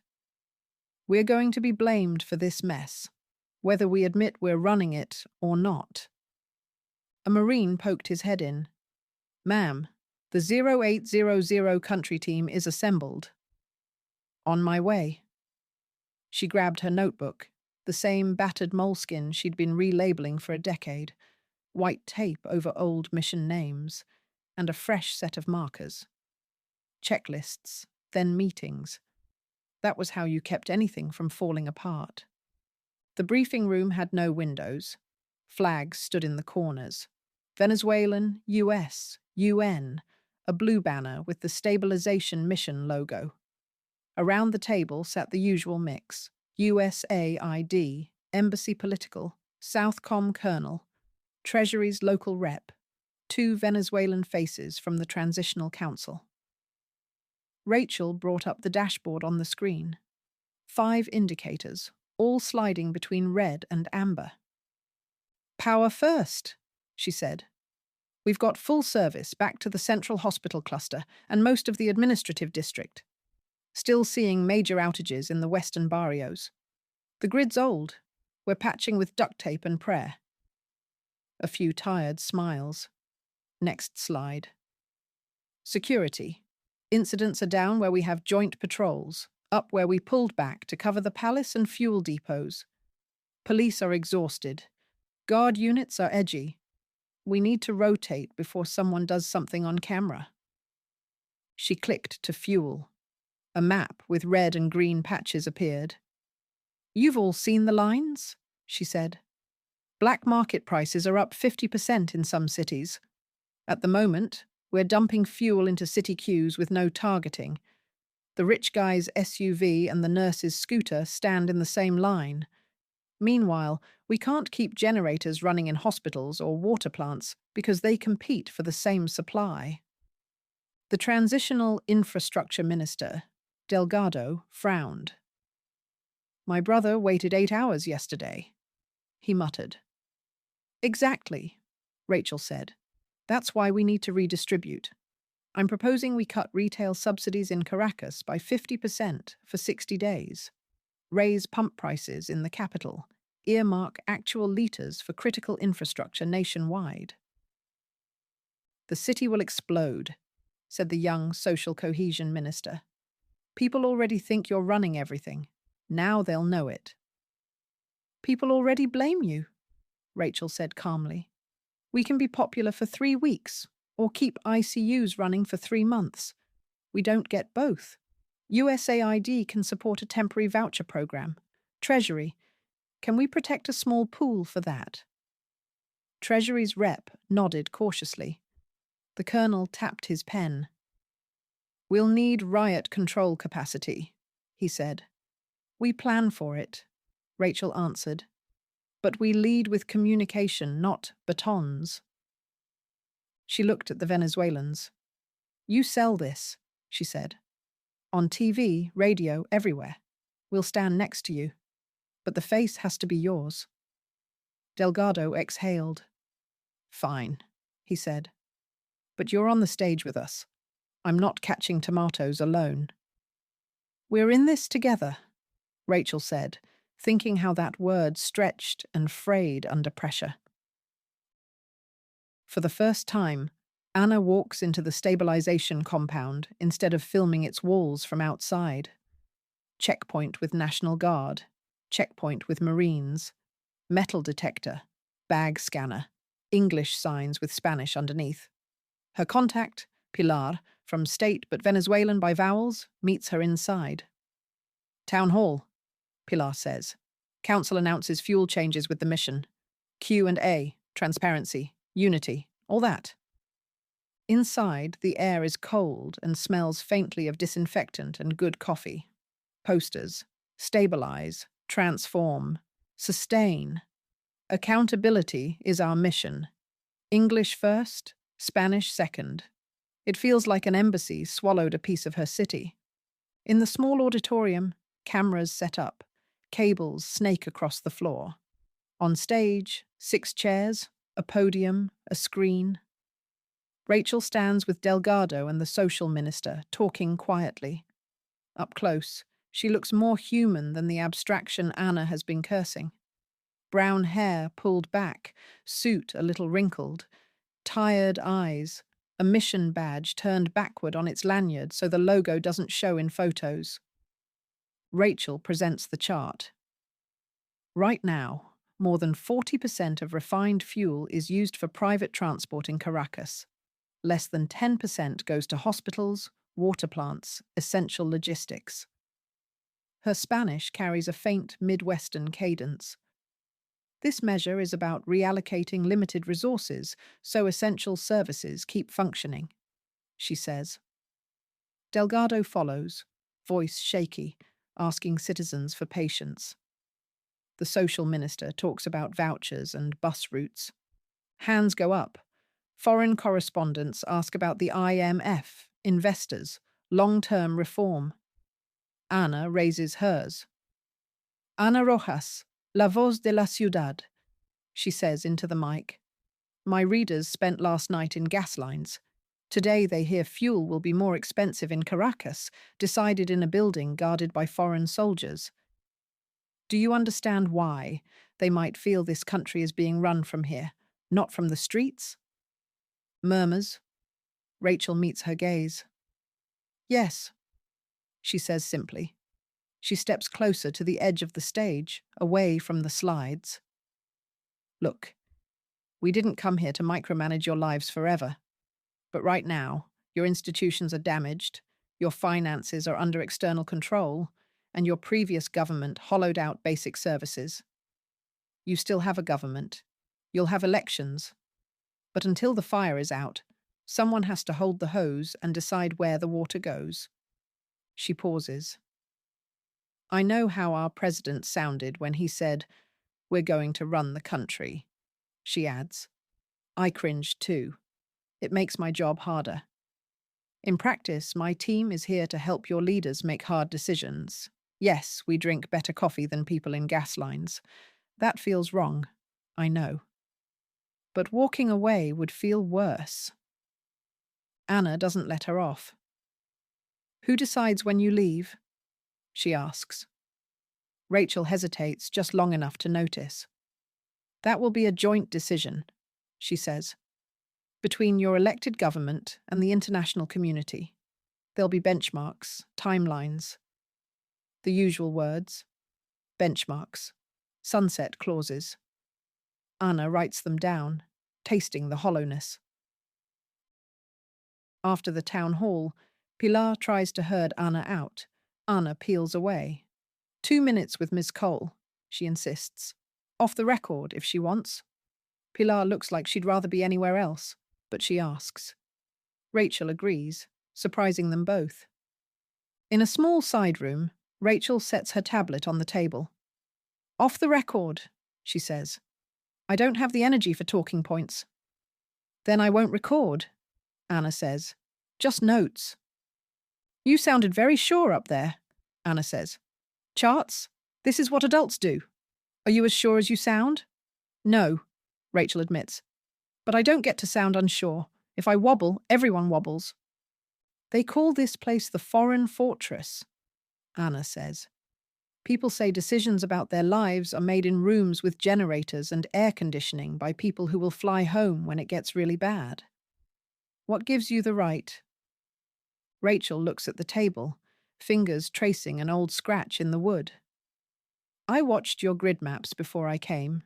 We're going to be blamed for this mess, whether we admit we're running it or not. A Marine poked his head in. Ma'am, the 0800 country team is assembled. On my way. She grabbed her notebook, the same battered moleskin she'd been relabeling for a decade, white tape over old mission names, and a fresh set of markers. Checklists, then meetings. That was how you kept anything from falling apart. The briefing room had no windows. Flags stood in the corners. Venezuelan, US, UN, a blue banner with the Stabilization Mission logo. Around the table sat the usual mix, USAID, Embassy Political, Southcom Colonel, Treasury's local rep, 2 Venezuelan faces from the Transitional Council. Rachel brought up the dashboard on the screen. 5 indicators, all sliding between red and amber. Power first, she said. We've got full service back to the central hospital cluster and most of the administrative district. Still seeing major outages in the western barrios. The grid's old. We're patching with duct tape and prayer. A few tired smiles. Next slide. Security. Incidents are down where we have joint patrols, up where we pulled back to cover the palace and fuel depots. Police are exhausted. Guard units are edgy. We need to rotate before someone does something on camera. She clicked to fuel. A map with red and green patches appeared. You've all seen the lines, she said. Black market prices are up 50% in some cities. At the moment, we're dumping fuel into city queues with no targeting. The rich guy's SUV and the nurse's scooter stand in the same line. Meanwhile, we can't keep generators running in hospitals or water plants because they compete for the same supply. The Transitional Infrastructure Minister, Delgado, frowned. My brother waited 8 hours yesterday, he muttered. Exactly, Rachel said. That's why we need to redistribute. I'm proposing we cut retail subsidies in Caracas by 50% for 60 days. Raise pump prices in the capital. Earmark actual litres for critical infrastructure nationwide. The city will explode, said the young social cohesion minister. People already think you're running everything. Now they'll know it. People already blame you, Rachel said calmly. We can be popular for 3 weeks, or keep ICUs running for 3 months. We don't get both. USAID can support a temporary voucher program. Treasury, can we protect a small pool for that? Treasury's rep nodded cautiously. The colonel tapped his pen. We'll need riot control capacity, he said. We plan for it, Rachel answered. But we lead with communication, not batons. She looked at the Venezuelans. You sell this, she said. On TV, radio, everywhere. We'll stand next to you. But the face has to be yours. Delgado exhaled. Fine, he said. But you're on the stage with us. I'm not catching tomatoes alone. We're in this together, Rachel said, thinking how that word stretched and frayed under pressure. For the first time, Anna walks into the stabilization compound instead of filming its walls from outside. Checkpoint with National Guard, checkpoint with Marines, metal detector, bag scanner, English signs with Spanish underneath. Her contact, Pilar, from state but Venezuelan by vowels, meets her inside. Town Hall, Pilar says. Council announces fuel changes with the mission. Q&A, transparency, unity, all that. Inside, the air is cold and smells faintly of disinfectant and good coffee. Posters. Stabilize, transform, sustain. Accountability is our mission. English first, Spanish second. It feels like an embassy swallowed a piece of her city. In the small auditorium, cameras set up, cables snake across the floor. On stage, 6 chairs, a podium, a screen. Rachel stands with Delgado and the social minister, talking quietly. Up close, she looks more human than the abstraction Anna has been cursing. Brown hair pulled back, suit a little wrinkled, tired eyes, a mission badge turned backward on its lanyard so the logo doesn't show in photos. Rachel presents the chart. Right now, more than 40% of refined fuel is used for private transport in Caracas. Less than 10% goes to hospitals, water plants, essential logistics. Her Spanish carries a faint Midwestern cadence. This measure is about reallocating limited resources so essential services keep functioning, she says. Delgado follows, voice shaky, asking citizens for patience. The social minister talks about vouchers and bus routes. Hands go up. Foreign correspondents ask about the IMF, investors, long-term reform. Ana raises hers. Ana Rojas, la voz de la ciudad, she says into the mic. My readers spent last night in gas lines. Today they hear fuel will be more expensive in Caracas, decided in a building guarded by foreign soldiers. Do you understand why they might feel this country is being run from here, not from the streets? Murmurs. Rachel meets her gaze. Yes, she says simply. She steps closer to the edge of the stage, away from the slides. Look, we didn't come here to micromanage your lives forever. But right now, your institutions are damaged, your finances are under external control, and your previous government hollowed out basic services. You still have a government. You'll have elections. But until the fire is out, someone has to hold the hose and decide where the water goes. She pauses. I know how our president sounded when he said, "We're going to run the country," she adds. I cringed too. It makes my job harder. In practice, my team is here to help your leaders make hard decisions. Yes, we drink better coffee than people in gas lines. That feels wrong, I know. But walking away would feel worse. Anna doesn't let her off. Who decides when you leave? She asks. Rachel hesitates just long enough to notice. That will be a joint decision, she says. between your elected government and the international community. There'll be benchmarks, timelines, the usual words, benchmarks, sunset clauses. Anna writes them down, tasting the hollowness. After the town hall, Pilar tries to herd Anna out. Anna peels away. 2 minutes with Miss Cole, she insists. Off the record, if she wants. Pilar looks like she'd rather be anywhere else, but she asks. Rachel agrees, surprising them both. In a small side room, Rachel sets her tablet on the table. Off the record, she says. I don't have the energy for talking points. Then I won't record, Anna says. Just notes. You sounded very sure up there, Anna says. Charts? This is what adults do. Are you as sure as you sound? No, Rachel admits. But I don't get to sound unsure. If I wobble, everyone wobbles. They call this place the Foreign Fortress, Anna says. People say decisions about their lives are made in rooms with generators and air conditioning by people who will fly home when it gets really bad. What gives you the right? Rachel looks at the table, fingers tracing an old scratch in the wood. I watched your grid maps before I came,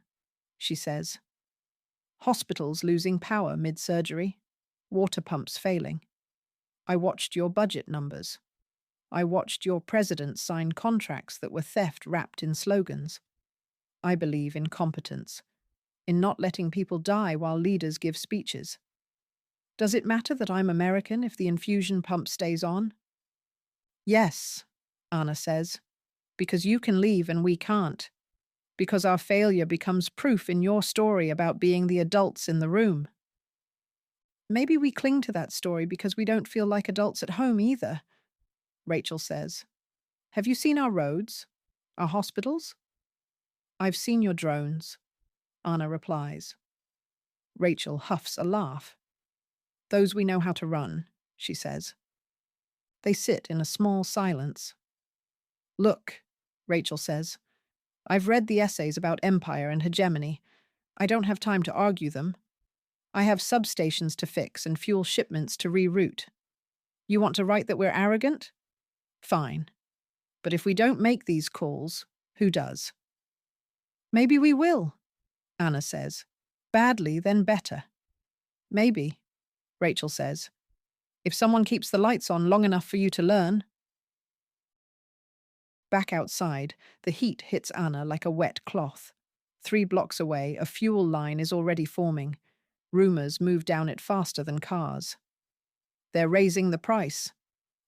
she says. Hospitals losing power mid-surgery, water pumps failing. I watched your budget numbers. I watched your president sign contracts that were theft wrapped in slogans. I believe in competence, in not letting people die while leaders give speeches. Does it matter that I'm American if the infusion pump stays on? Yes, Anna says, because you can leave and we can't. Because our failure becomes proof in your story about being the adults in the room. Maybe we cling to that story because we don't feel like adults at home either, Rachel says. Have you seen our roads? Our hospitals? I've seen your drones, Anna replies. Rachel huffs a laugh. Those we know how to run, she says. They sit in a small silence. Look, Rachel says. I've read the essays about empire and hegemony. I don't have time to argue them. I have substations to fix and fuel shipments to reroute. You want to write that we're arrogant? Fine. But if we don't make these calls, who does? Maybe we will, Anna says. Badly, then better. Maybe, Rachel says. If someone keeps the lights on long enough for you to learn. Back outside, the heat hits Anna like a wet cloth. 3 blocks away, a fuel line is already forming. Rumors move down it faster than cars. They're raising the price,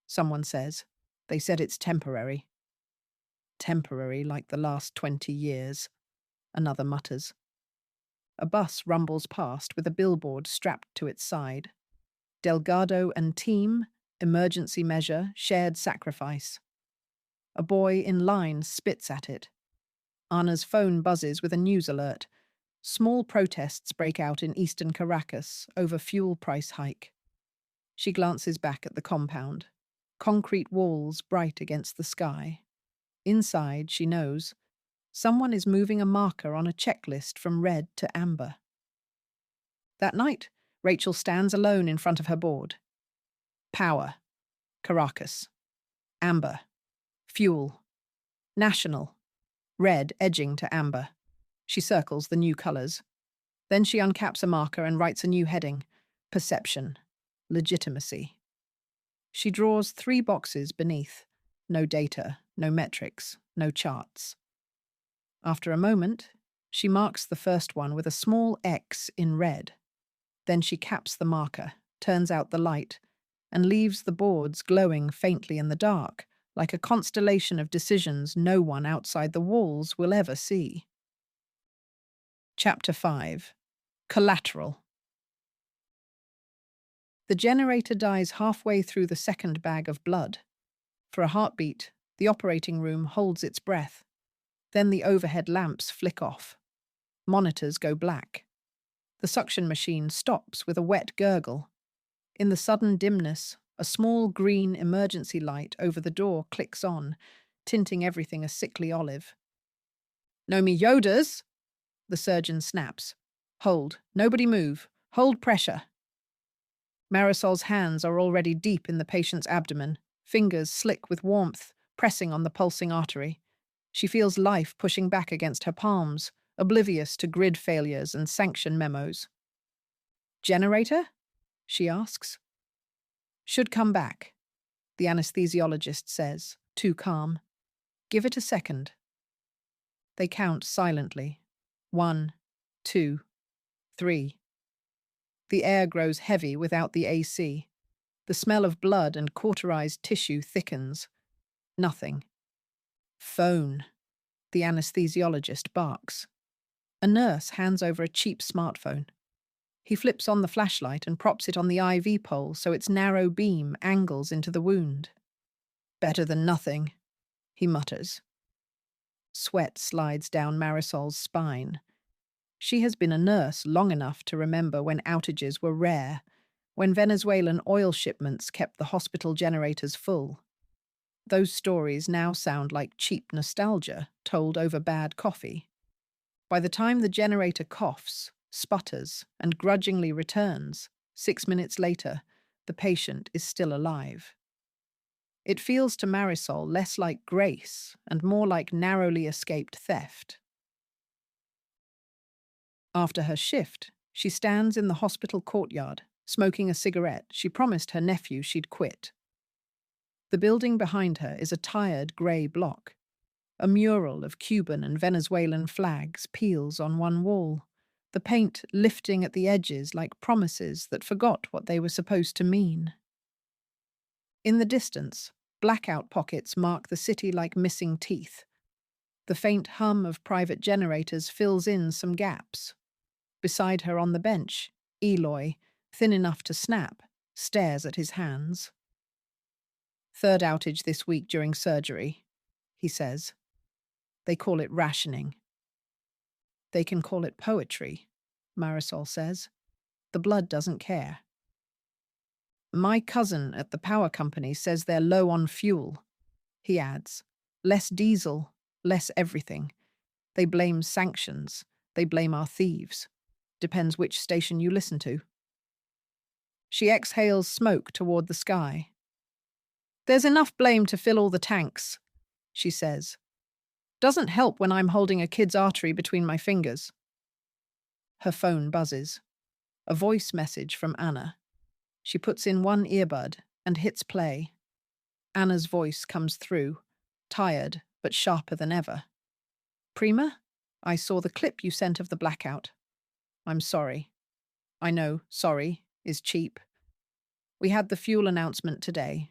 someone says. They said it's temporary. Temporary like the last 20 years, another mutters. A bus rumbles past with a billboard strapped to its side. Delgado and team, emergency measure, shared sacrifice. A boy in line spits at it. Anna's phone buzzes with a news alert. Small protests break out in eastern Caracas over fuel price hike. She glances back at the compound. Concrete walls bright against the sky. Inside, she knows, someone is moving a marker on a checklist from red to amber. That night, Rachel stands alone in front of her board. Power. Caracas. Amber. Fuel. National. Red edging to amber. She circles the new colours. Then she uncaps a marker and writes a new heading. Perception. Legitimacy. She draws 3 boxes beneath. No data, no metrics, no charts. After a moment, she marks the first one with a small X in red. Then she caps the marker, turns out the light, and leaves the boards glowing faintly in the dark, like a constellation of decisions no one outside the walls will ever see. Chapter 5. Collateral. The generator dies halfway through the second bag of blood. For a heartbeat, the operating room holds its breath. Then the overhead lamps flick off. Monitors go black. The suction machine stops with a wet gurgle. In the sudden dimness, a small green emergency light over the door clicks on, tinting everything a sickly olive. "No me Yodas!" The surgeon snaps. "Hold. Nobody move. Hold pressure." Marisol's hands are already deep in the patient's abdomen, fingers slick with warmth, pressing on the pulsing artery. She feels life pushing back against her palms, oblivious to grid failures and sanction memos. Generator? She asks. Should come back, the anesthesiologist says, too calm. Give it a second. They count silently. 1, 2, 3. The air grows heavy without the AC. The smell of blood and cauterized tissue thickens. Nothing. Phone, the anesthesiologist barks. A nurse hands over a cheap smartphone. He flips on the flashlight and props it on the IV pole so its narrow beam angles into the wound. Better than nothing, he mutters. Sweat slides down Marisol's spine. She has been a nurse long enough to remember when outages were rare, when Venezuelan oil shipments kept the hospital generators full. Those stories now sound like cheap nostalgia told over bad coffee. By the time the generator coughs, sputters, and grudgingly returns, 6 minutes later, the patient is still alive. It feels to Marisol less like grace and more like narrowly escaped theft. After her shift, she stands in the hospital courtyard, smoking a cigarette she promised her nephew she'd quit. The building behind her is a tired grey block. A mural of Cuban and Venezuelan flags peels on one wall, the paint lifting at the edges like promises that forgot what they were supposed to mean. In the distance, blackout pockets mark the city like missing teeth. The faint hum of private generators fills in some gaps. Beside her on the bench, Eloy, thin enough to snap, stares at his hands. Third outage this week during surgery, he says. They call it rationing. They can call it poetry, Marisol says. The blood doesn't care. My cousin at the power company says they're low on fuel, he adds. Less diesel, less everything. They blame sanctions. They blame our thieves. Depends which station you listen to. She exhales smoke toward the sky. There's enough blame to fill all the tanks, she says. Doesn't help when I'm holding a kid's artery between my fingers. Her phone buzzes. A voice message from Anna. She puts in one earbud and hits play. Anna's voice comes through, tired but sharper than ever. Prima, I saw the clip you sent of the blackout. I'm sorry. I know, sorry is cheap. We had the fuel announcement today.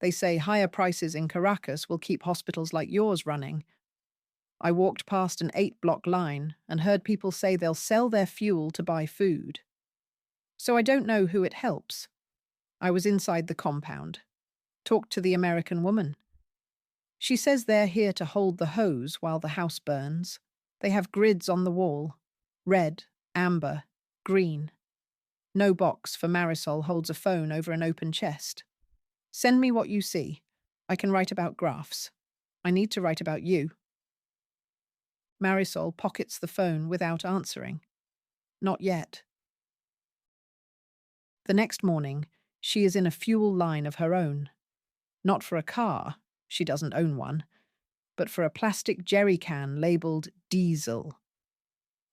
They say higher prices in Caracas will keep hospitals like yours running. I walked past an 8-block line and heard people say they'll sell their fuel to buy food. So I don't know who it helps. I was inside the compound. Talked to the American woman. She says they're here to hold the hose while the house burns. They have grids on the wall. Red, amber, green. No box for Marisol holds a phone over an open chest. Send me what you see. I can write about graphs. I need to write about you. Marisol pockets the phone without answering. Not yet. The next morning, she is in a fuel line of her own. Not for a car, she doesn't own one, but for a plastic jerry can labelled diesel.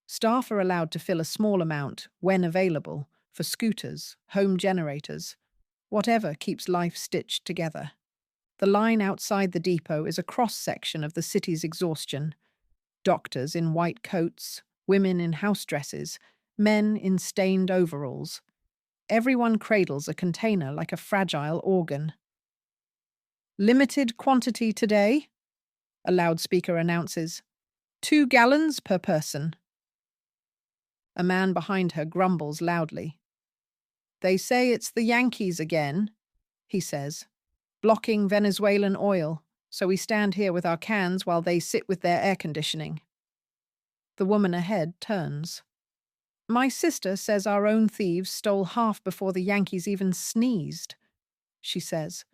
Staff are allowed to fill a small amount, when available, for scooters, home generators, whatever keeps life stitched together. The line outside the depot is a cross-section of the city's exhaustion. Doctors in white coats, women in house dresses, men in stained overalls. Everyone cradles a container like a fragile organ. Limited quantity today, a loudspeaker announces. 2 gallons per person. A man behind her grumbles loudly. They say it's the Yankees again, he says, blocking Venezuelan oil, so we stand here with our cans while they sit with their air conditioning. The woman ahead turns. My sister says our own thieves stole half before the Yankees even sneezed, she says.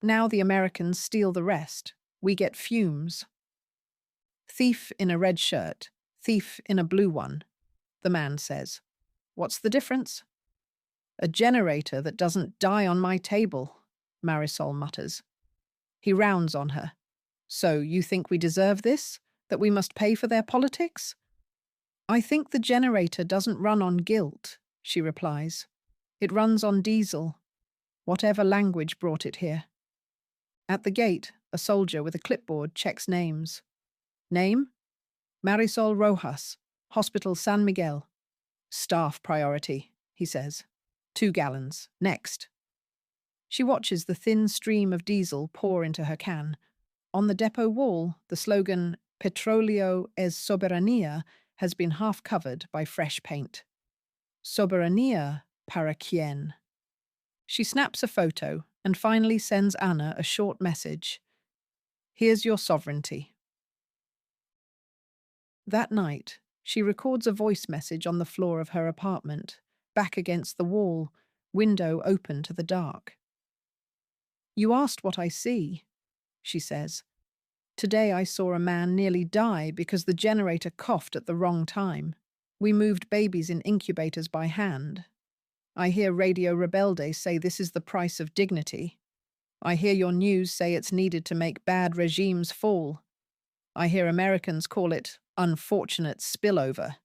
Now the Americans steal the rest. We get fumes. Thief in a red shirt, thief in a blue one, the man says. What's the difference? A generator that doesn't die on my table, Marisol mutters. He rounds on her. So, you think we deserve this? That we must pay for their politics? I think the generator doesn't run on guilt, she replies. It runs on diesel. Whatever language brought it here. At the gate, a soldier with a clipboard checks names. Name? Marisol Rojas, Hospital San Miguel. Staff priority, he says. 2 gallons. Next. She watches the thin stream of diesel pour into her can. On the depot wall, the slogan, Petróleo es soberanía, has been half covered by fresh paint. Soberanía para quién? She snaps a photo and finally sends Anna a short message. Here's your sovereignty. That night, she records a voice message on the floor of her apartment, back against the wall, window open to the dark. You asked what I see, she says. Today I saw a man nearly die because the generator coughed at the wrong time. We moved babies in incubators by hand. I hear Radio Rebelde say this is the price of dignity. I hear your news say it's needed to make bad regimes fall. I hear Americans call it unfortunate spillover.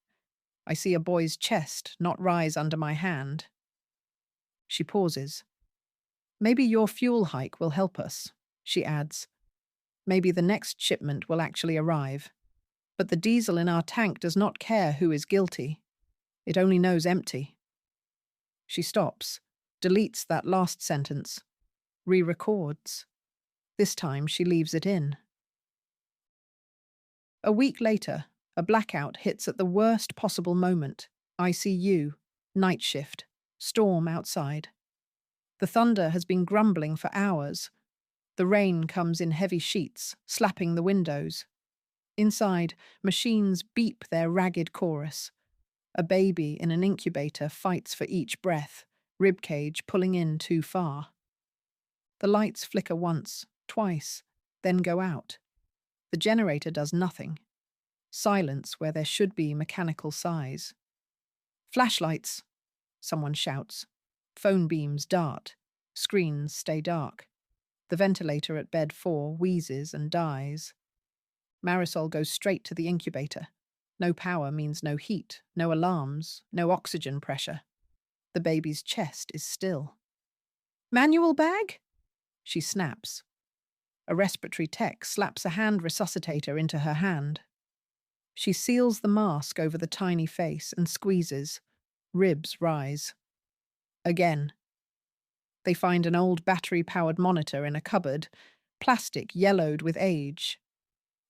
I see a boy's chest not rise under my hand. She pauses. Maybe your fuel hike will help us, she adds. Maybe the next shipment will actually arrive. But the diesel in our tank does not care who is guilty. It only knows empty. She stops, deletes that last sentence, re-records. This time she leaves it in. A week later, a blackout hits at the worst possible moment. ICU, night shift, storm outside. The thunder has been grumbling for hours. The rain comes in heavy sheets, slapping the windows. Inside, machines beep their ragged chorus. A baby in an incubator fights for each breath, ribcage pulling in too far. The lights flicker once, twice, then go out. The generator does nothing. Silence where there should be mechanical sighs. Flashlights, someone shouts. Phone beams dart. Screens stay dark. The ventilator at bed 4 wheezes and dies. Marisol goes straight to the incubator. No power means no heat, no alarms, no oxygen pressure. The baby's chest is still. Manual bag? She snaps. A respiratory tech slaps a hand resuscitator into her hand. She seals the mask over the tiny face and squeezes. Ribs rise. Again. They find an old battery-powered monitor in a cupboard, plastic yellowed with age.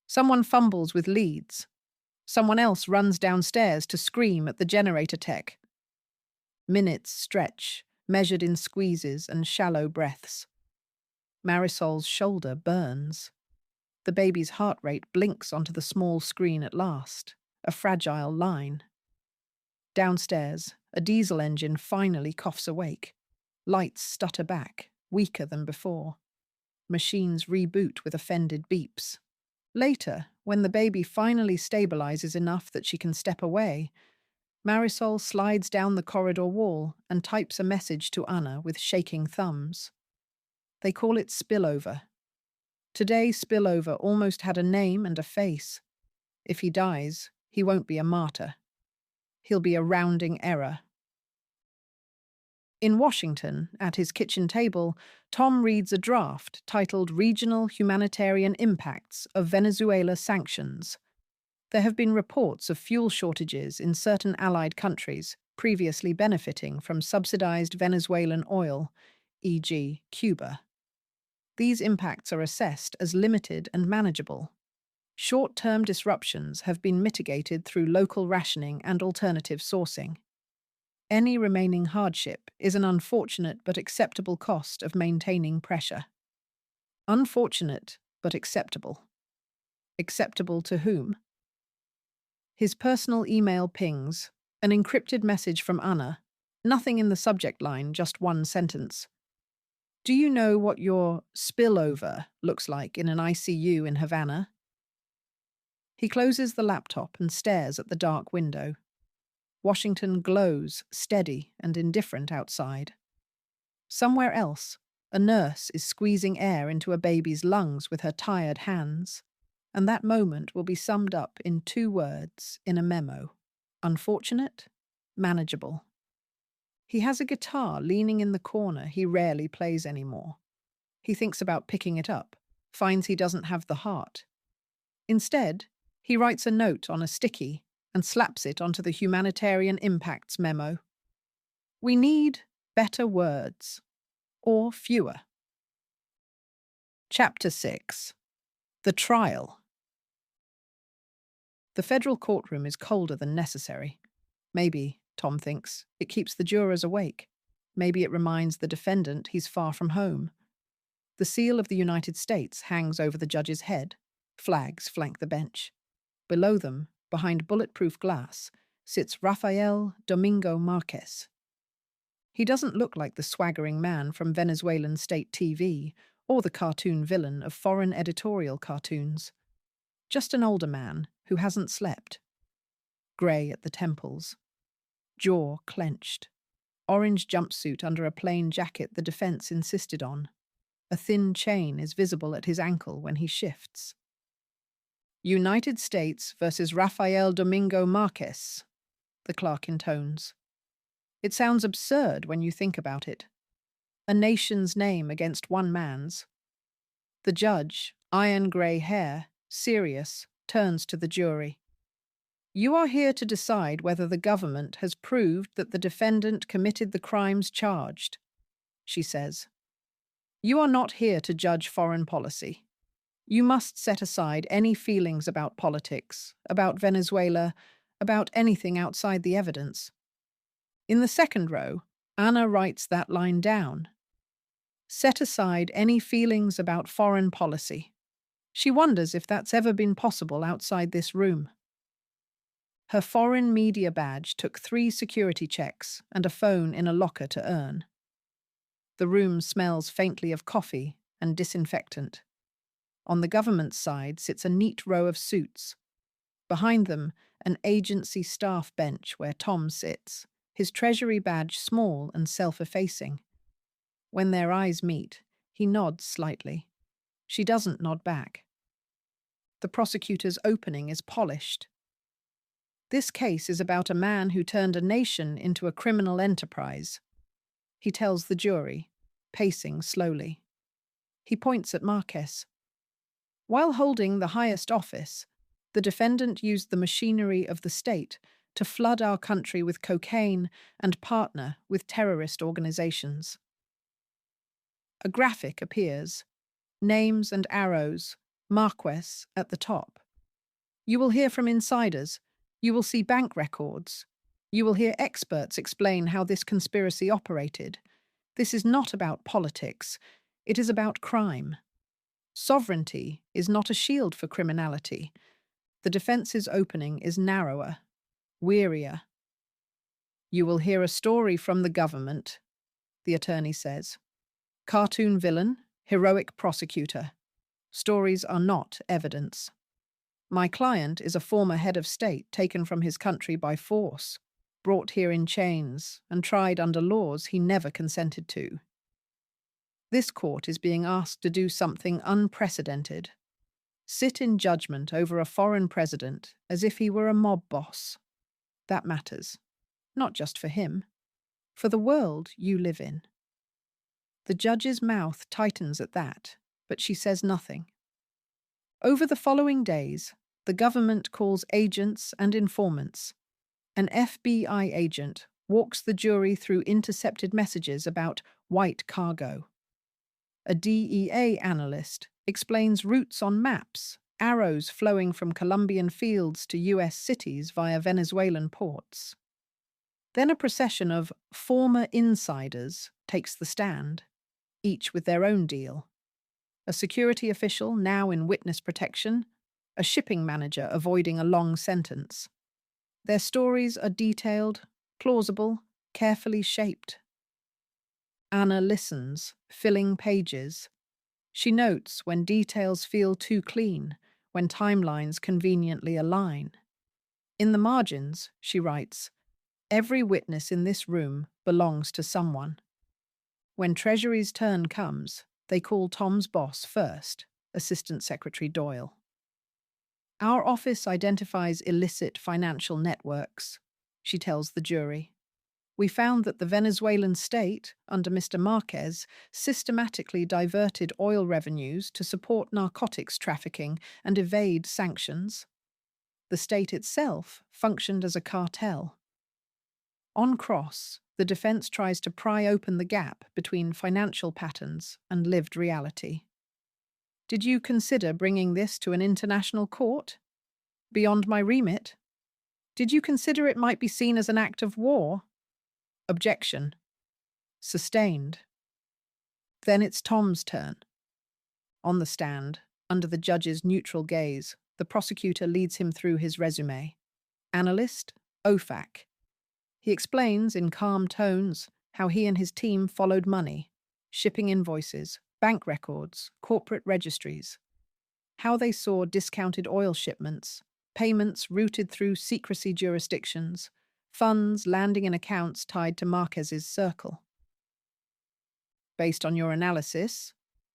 Someone fumbles with leads. Someone else runs downstairs to scream at the generator tech. Minutes stretch, measured in squeezes and shallow breaths. Marisol's shoulder burns. The baby's heart rate blinks onto the small screen at last, a fragile line. Downstairs, a diesel engine finally coughs awake. Lights stutter back, weaker than before. Machines reboot with offended beeps. Later, when the baby finally stabilizes enough that she can step away, Marisol slides down the corridor wall and types a message to Anna with shaking thumbs. They call it spillover. Today, spillover almost had a name and a face. If he dies, he won't be a martyr. He'll be a rounding error. In Washington, at his kitchen table, Tom reads a draft titled Regional Humanitarian Impacts of Venezuela Sanctions. There have been reports of fuel shortages in certain allied countries previously benefiting from subsidized Venezuelan oil, e.g., Cuba. These impacts are assessed as limited and manageable. Short-term disruptions have been mitigated through local rationing and alternative sourcing. Any remaining hardship is an unfortunate but acceptable cost of maintaining pressure. Unfortunate but acceptable. Acceptable to whom? His personal email pings, an encrypted message from Anna, nothing in the subject line, just one sentence. Do you know what your spillover looks like in an ICU in Havana? He closes the laptop and stares at the dark window. Washington glows, steady and indifferent outside. Somewhere else, a nurse is squeezing air into a baby's lungs with her tired hands, and that moment will be summed up in 2 words in a memo: unfortunate, manageable. He has a guitar leaning in the corner he rarely plays anymore. He thinks about picking it up, finds he doesn't have the heart. Instead, he writes a note on a sticky and slaps it onto the humanitarian impacts memo. We need better words, or fewer. Chapter 6. The Trial. The federal courtroom is colder than necessary. Maybe, Tom thinks, it keeps the jurors awake. Maybe it reminds the defendant he's far from home. The seal of the United States hangs over the judge's head. Flags flank the bench. Below them, behind bulletproof glass, sits Rafael Domingo Marquez. He doesn't look like the swaggering man from Venezuelan state TV or the cartoon villain of foreign editorial cartoons. Just an older man who hasn't slept. Grey at the temples. Jaw clenched. Orange jumpsuit under a plain jacket the defense insisted on. A thin chain is visible at his ankle when he shifts. United States versus Rafael Domingo Marquez, the clerk intones. It sounds absurd when you think about it. A nation's name against one man's. The judge, iron grey hair, serious, turns to the jury. You are here to decide whether the government has proved that the defendant committed the crimes charged, she says. You are not here to judge foreign policy. You must set aside any feelings about politics, about Venezuela, about anything outside the evidence. In the second row, Anna writes that line down. Set aside any feelings about foreign policy. She wonders if that's ever been possible outside this room. Her foreign media badge took 3 security checks and a phone in a locker to earn. The room smells faintly of coffee and disinfectant. On the government side sits a neat row of suits. Behind them, an agency staff bench where Tom sits, his treasury badge small and self-effacing. When their eyes meet, he nods slightly. She doesn't nod back. The prosecutor's opening is polished. This case is about a man who turned a nation into a criminal enterprise. He tells the jury, pacing slowly. He points at Marquez. While holding the highest office, the defendant used the machinery of the state to flood our country with cocaine and partner with terrorist organizations. A graphic appears. Names and arrows, Marquez at the top. You will hear from insiders. You will see bank records. You will hear experts explain how this conspiracy operated. This is not about politics. It is about crime. Sovereignty is not a shield for criminality. The defense's opening is narrower, wearier. You will hear a story from the government, the attorney says. Cartoon villain, heroic prosecutor. Stories are not evidence. My client is a former head of state taken from his country by force, brought here in chains, and tried under laws he never consented to. This court is being asked to do something unprecedented. Sit in judgment over a foreign president as if he were a mob boss. That matters. Not just for him. For the world you live in. The judge's mouth tightens at that, but she says nothing. Over the following days, the government calls agents and informants. An FBI agent walks the jury through intercepted messages about white cargo. A DEA analyst explains routes on maps, arrows flowing from Colombian fields to U.S. cities via Venezuelan ports. Then a procession of former insiders takes the stand, each with their own deal. A security official now in witness protection, a shipping manager avoiding a long sentence. Their stories are detailed, plausible, carefully shaped. Anna listens, filling pages. She notes when details feel too clean, when timelines conveniently align. In the margins, she writes, Every witness in this room belongs to someone. When Treasury's turn comes, they call Tom's boss first, Assistant Secretary Doyle. Our office identifies illicit financial networks, she tells the jury. We found that the Venezuelan state, under Mr. Marquez, systematically diverted oil revenues to support narcotics trafficking and evade sanctions. The state itself functioned as a cartel. On cross, the defense tries to pry open the gap between financial patterns and lived reality. Did you consider bringing this to an international court? Beyond my remit? Did you consider it might be seen as an act of war? Objection. Sustained. Then it's Tom's turn. On the stand, under the judge's neutral gaze, the prosecutor leads him through his resume. Analyst, OFAC. He explains in calm tones how he and his team followed money, shipping invoices, bank records, corporate registries, how they saw discounted oil shipments, payments routed through secrecy jurisdictions, funds landing in accounts tied to Marquez's circle. Based on your analysis,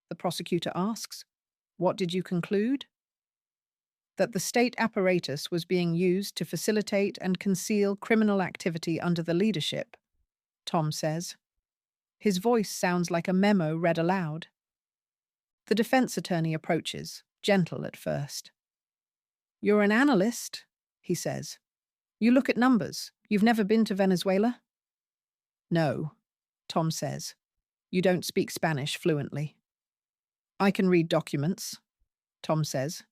the prosecutor asks, what did you conclude? That the state apparatus was being used to facilitate and conceal criminal activity under the leadership, Tom says. His voice sounds like a memo read aloud. The defense attorney approaches, gentle at first. You're an analyst, he says. You look at numbers. You've never been to Venezuela? No, Tom says. You don't speak Spanish fluently. I can read documents, Tom says.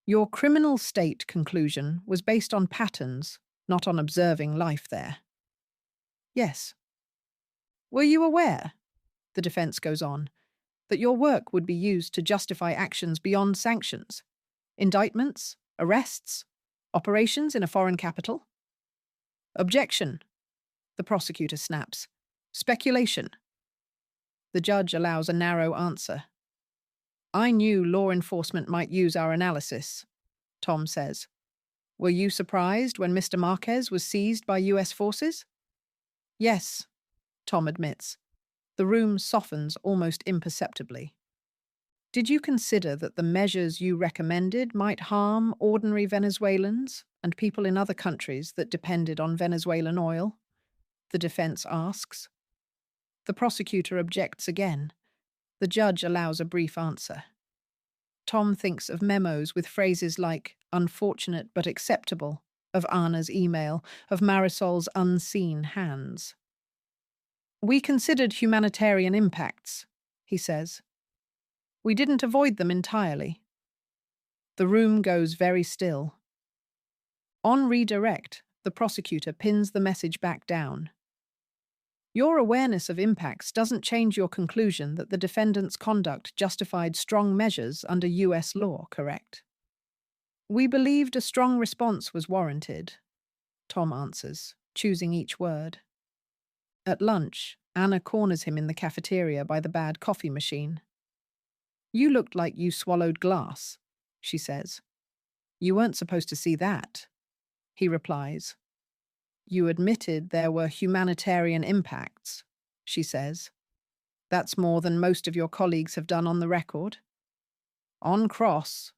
Your criminal state conclusion was based on patterns, not on observing life there. Yes. Were you aware, the defense goes on, that your work would be used to justify actions beyond sanctions? Indictments? Arrests? Operations in a foreign capital? Objection, the prosecutor snaps. Speculation. The judge allows a narrow answer. I knew law enforcement might use our analysis, Tom says. Were you surprised when Mr. Marquez was seized by U.S. forces? Yes, Tom admits. The room softens almost imperceptibly. Did you consider that the measures you recommended might harm ordinary Venezuelans and people in other countries that depended on Venezuelan oil? The defense asks. The prosecutor objects again. The judge allows a brief answer. Tom thinks of memos with phrases like unfortunate but acceptable, of Anna's email, of Marisol's unseen hands. We considered humanitarian impacts, he says. We didn't avoid them entirely. The room goes very still. On redirect, the prosecutor pins the message back down. Your awareness of impacts doesn't change your conclusion that the defendant's conduct justified strong measures under U.S. law, correct? We believed a strong response was warranted, Tom answers, choosing each word. At lunch, Anna corners him in the cafeteria by the bad coffee machine. You looked like you swallowed glass, she says. You weren't supposed to see that, he replies. You admitted there were humanitarian impacts, she says. That's more than most of your colleagues have done on the record. On cross,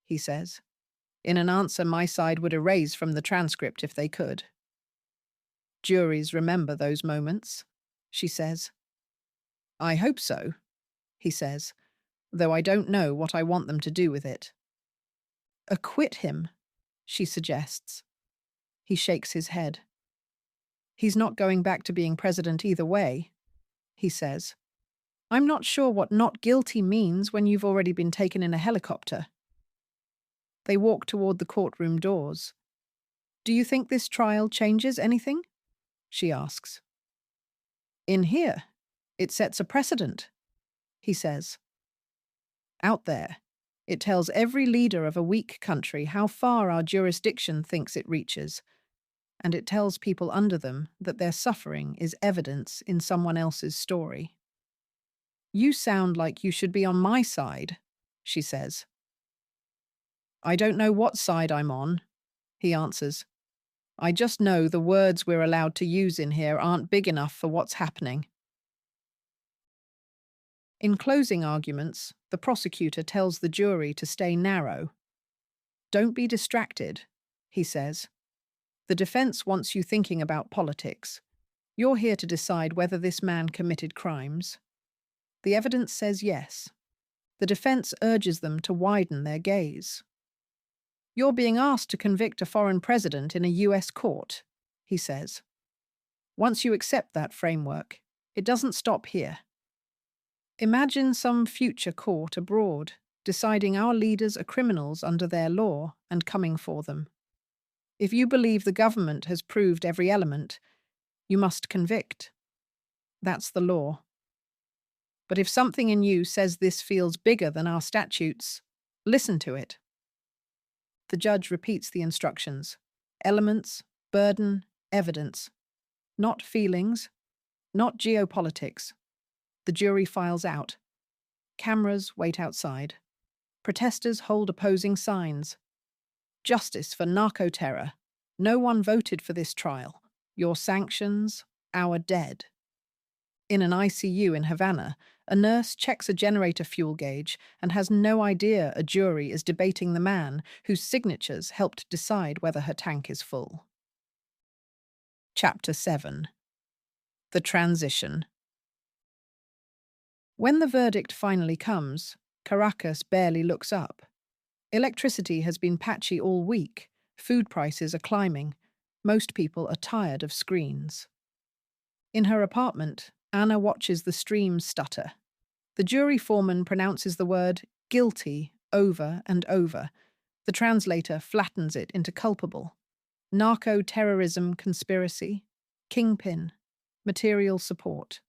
he says. In an answer my side would erase from the transcript if they could. Juries remember those moments, she says. I hope so, he says, though I don't know what I want them to do with it. Acquit him, she suggests. He shakes his head. He's not going back to being president either way, he says. I'm not sure what not guilty means when you've already been taken in a helicopter. They walk toward the courtroom doors. Do you think this trial changes anything? She asks. In here, it sets a precedent, he says. Out there, it tells every leader of a weak country how far our jurisdiction thinks it reaches, and it tells people under them that their suffering is evidence in someone else's story. You sound like you should be on my side, she says. I don't know what side I'm on, he answers. I just know the words we're allowed to use in here aren't big enough for what's happening. In closing arguments, the prosecutor tells the jury to stay narrow. Don't be distracted, he says. The defense wants you thinking about politics. You're here to decide whether this man committed crimes. The evidence says yes. The defense urges them to widen their gaze. You're being asked to convict a foreign president in a US court, he says. Once you accept that framework, it doesn't stop here. Imagine some future court abroad deciding our leaders are criminals under their law and coming for them. If you believe the government has proved every element, you must convict. That's the law. But if something in you says this feels bigger than our statutes, listen to it. The judge repeats the instructions. Elements, burden, evidence. Not feelings, not geopolitics. The jury files out. Cameras wait outside. Protesters hold opposing signs. Justice for narco-terror. No one voted for this trial. Your sanctions, our dead. In an ICU in Havana, a nurse checks a generator fuel gauge and has no idea a jury is debating the man whose signatures helped decide whether her tank is full. Chapter 7. The Transition. When the verdict finally comes, Caracas barely looks up. Electricity has been patchy all week, food prices are climbing, most people are tired of screens. In her apartment, Anna watches the stream stutter. The jury foreman pronounces the word guilty over and over. The translator flattens it into culpable. Narco-terrorism conspiracy, kingpin, material support.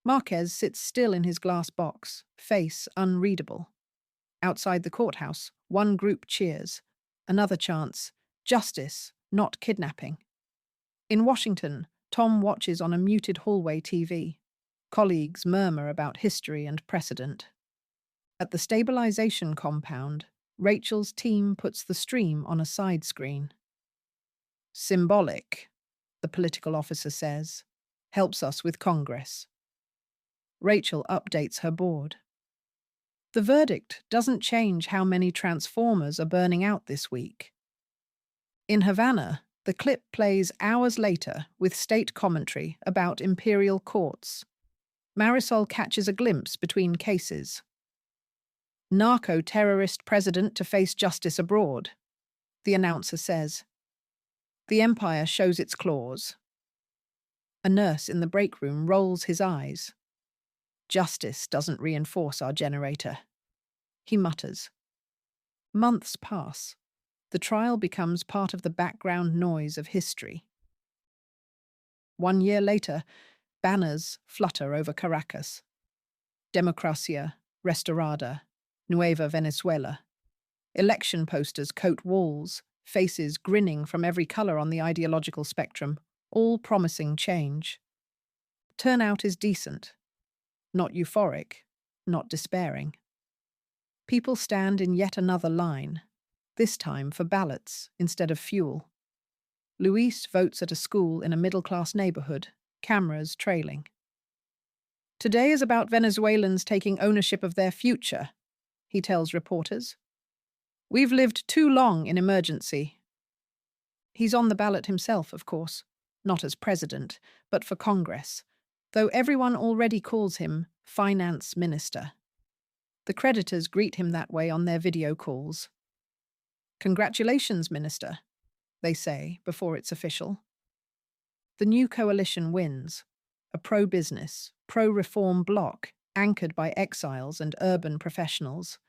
Marquez sits still in his glass box, face unreadable. Outside the courthouse, one group cheers. Another chants, justice, not kidnapping. In Washington, Tom watches on a muted hallway TV. Colleagues murmur about history and precedent. At the stabilization compound, Rachel's team puts the stream on a side screen. Symbolic, the political officer says, helps us with Congress. Rachel updates her board. The verdict doesn't change how many transformers are burning out this week. In Havana, the clip plays hours later with state commentary about imperial courts. Marisol catches a glimpse between cases. Narco-terrorist president to face justice abroad, the announcer says. The empire shows its claws. A nurse in the break room rolls his eyes. Justice doesn't reinforce our generator, he mutters. Months pass. The trial becomes part of the background noise of history. 1 year later, banners flutter over Caracas. Democracia, Restaurada, Nueva Venezuela. Election posters coat walls, faces grinning from every color on the ideological spectrum, all promising change. Turnout is decent. Not euphoric, not despairing. People stand in yet another line, this time for ballots instead of fuel. Luis votes at a school in a middle-class neighborhood, cameras trailing. Today is about Venezuelans taking ownership of their future, he tells reporters. We've lived too long in emergency. He's on the ballot himself, of course, not as president, but for Congress, though everyone already calls him Finance Minister. The creditors greet him that way on their video calls. Congratulations, Minister, they say before it's official. The new coalition wins, a pro-business, pro-reform bloc anchored by exiles and urban professionals.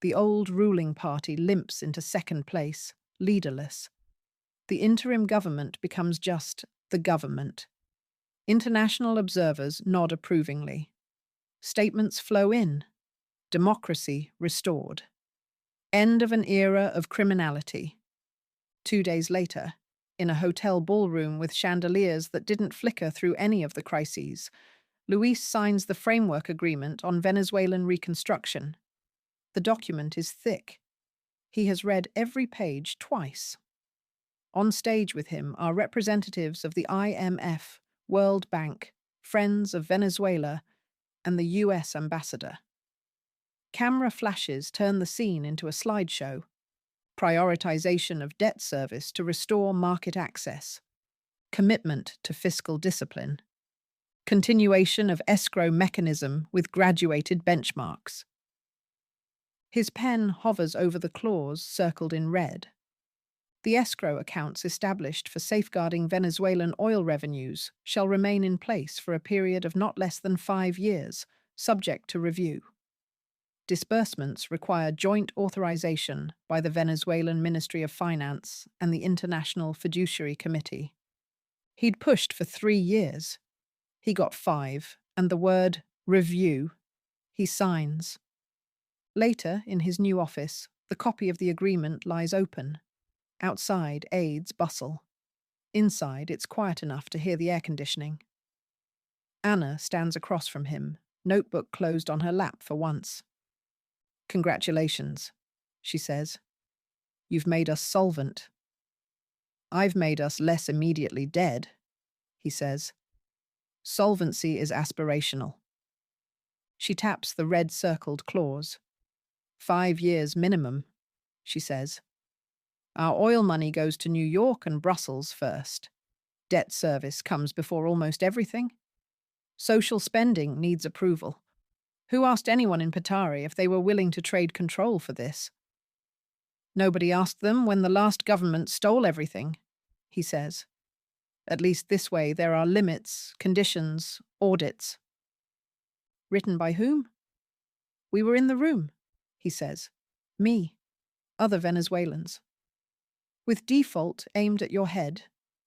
The old ruling party limps into second place, leaderless. The interim government becomes just the government. International observers nod approvingly. Statements flow in. Democracy restored. End of an era of criminality. 2 days later, in a hotel ballroom with chandeliers that didn't flicker through any of the crises, Luis signs the framework agreement on Venezuelan reconstruction. The document is thick. He has read every page twice. On stage with him are representatives of the IMF, World Bank, Friends of Venezuela, and the US ambassador. Camera flashes turn the scene into a slideshow. Prioritization of debt service to restore market access. Commitment to fiscal discipline. Continuation of escrow mechanism with graduated benchmarks. His pen hovers over the clause circled in red. The escrow accounts established for safeguarding Venezuelan oil revenues shall remain in place for a period of not less than 5 years, subject to review. Disbursements require joint authorization by the Venezuelan Ministry of Finance and the International Fiduciary Committee. He'd pushed for 3 years. He got 5, and the word review. He signs. Later, in his new office, the copy of the agreement lies open. Outside, aides bustle. Inside, it's quiet enough to hear the air conditioning. Anna stands across from him, notebook closed on her lap for once. "Congratulations," she says. "You've made us solvent." "I've made us less immediately dead," he says. "Solvency is aspirational." She taps the red-circled clause. 5 years minimum, she says. "Our oil money goes to New York and Brussels first. Debt service comes before almost everything. Social spending needs approval. Who asked anyone in Petare if they were willing to trade control for this?" "Nobody asked them when the last government stole everything," he says. "At least this way there are limits, conditions, audits." "Written by whom?" "We were in the room," he says. "Me, other Venezuelans." "With default aimed at your head,"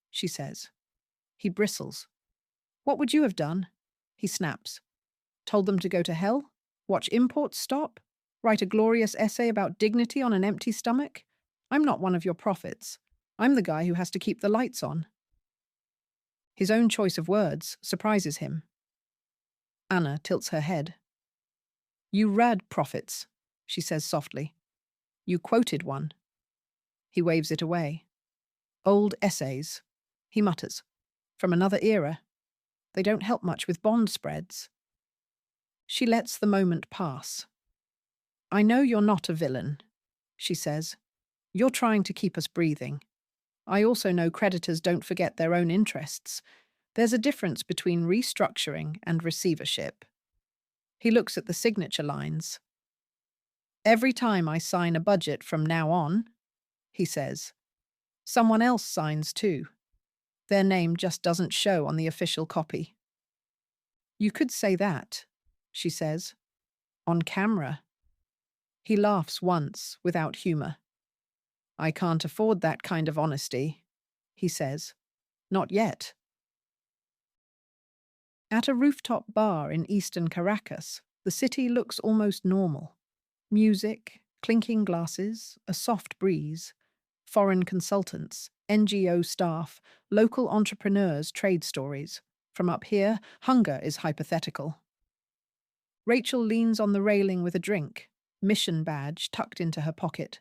she says. He bristles. "What would you have done?" He snaps. "Told them to go to hell? Watch imports stop? Write a glorious essay about dignity on an empty stomach? I'm not one of your prophets. I'm the guy who has to keep the lights on." His own choice of words surprises him. Anna tilts her head. "You read prophets," she says softly. "You quoted one." He waves it away. "Old essays," he mutters. "From another era. They don't help much with bond spreads." She lets the moment pass. "I know you're not a villain," she says. "You're trying to keep us breathing. I also know creditors don't forget their own interests. There's a difference between restructuring and receivership." He looks at the signature lines. "Every time I sign a budget from now on," he says, "someone else signs too. Their name just doesn't show on the official copy." "You could say that," she says. "On camera." He laughs once, without humor. "I can't afford that kind of honesty," he says. "Not yet." At a rooftop bar in eastern Caracas, the city looks almost normal. Music, clinking glasses, a soft breeze. Foreign consultants, NGO staff, local entrepreneurs' trade stories. From up here, hunger is hypothetical. Rachel leans on the railing with a drink, mission badge tucked into her pocket.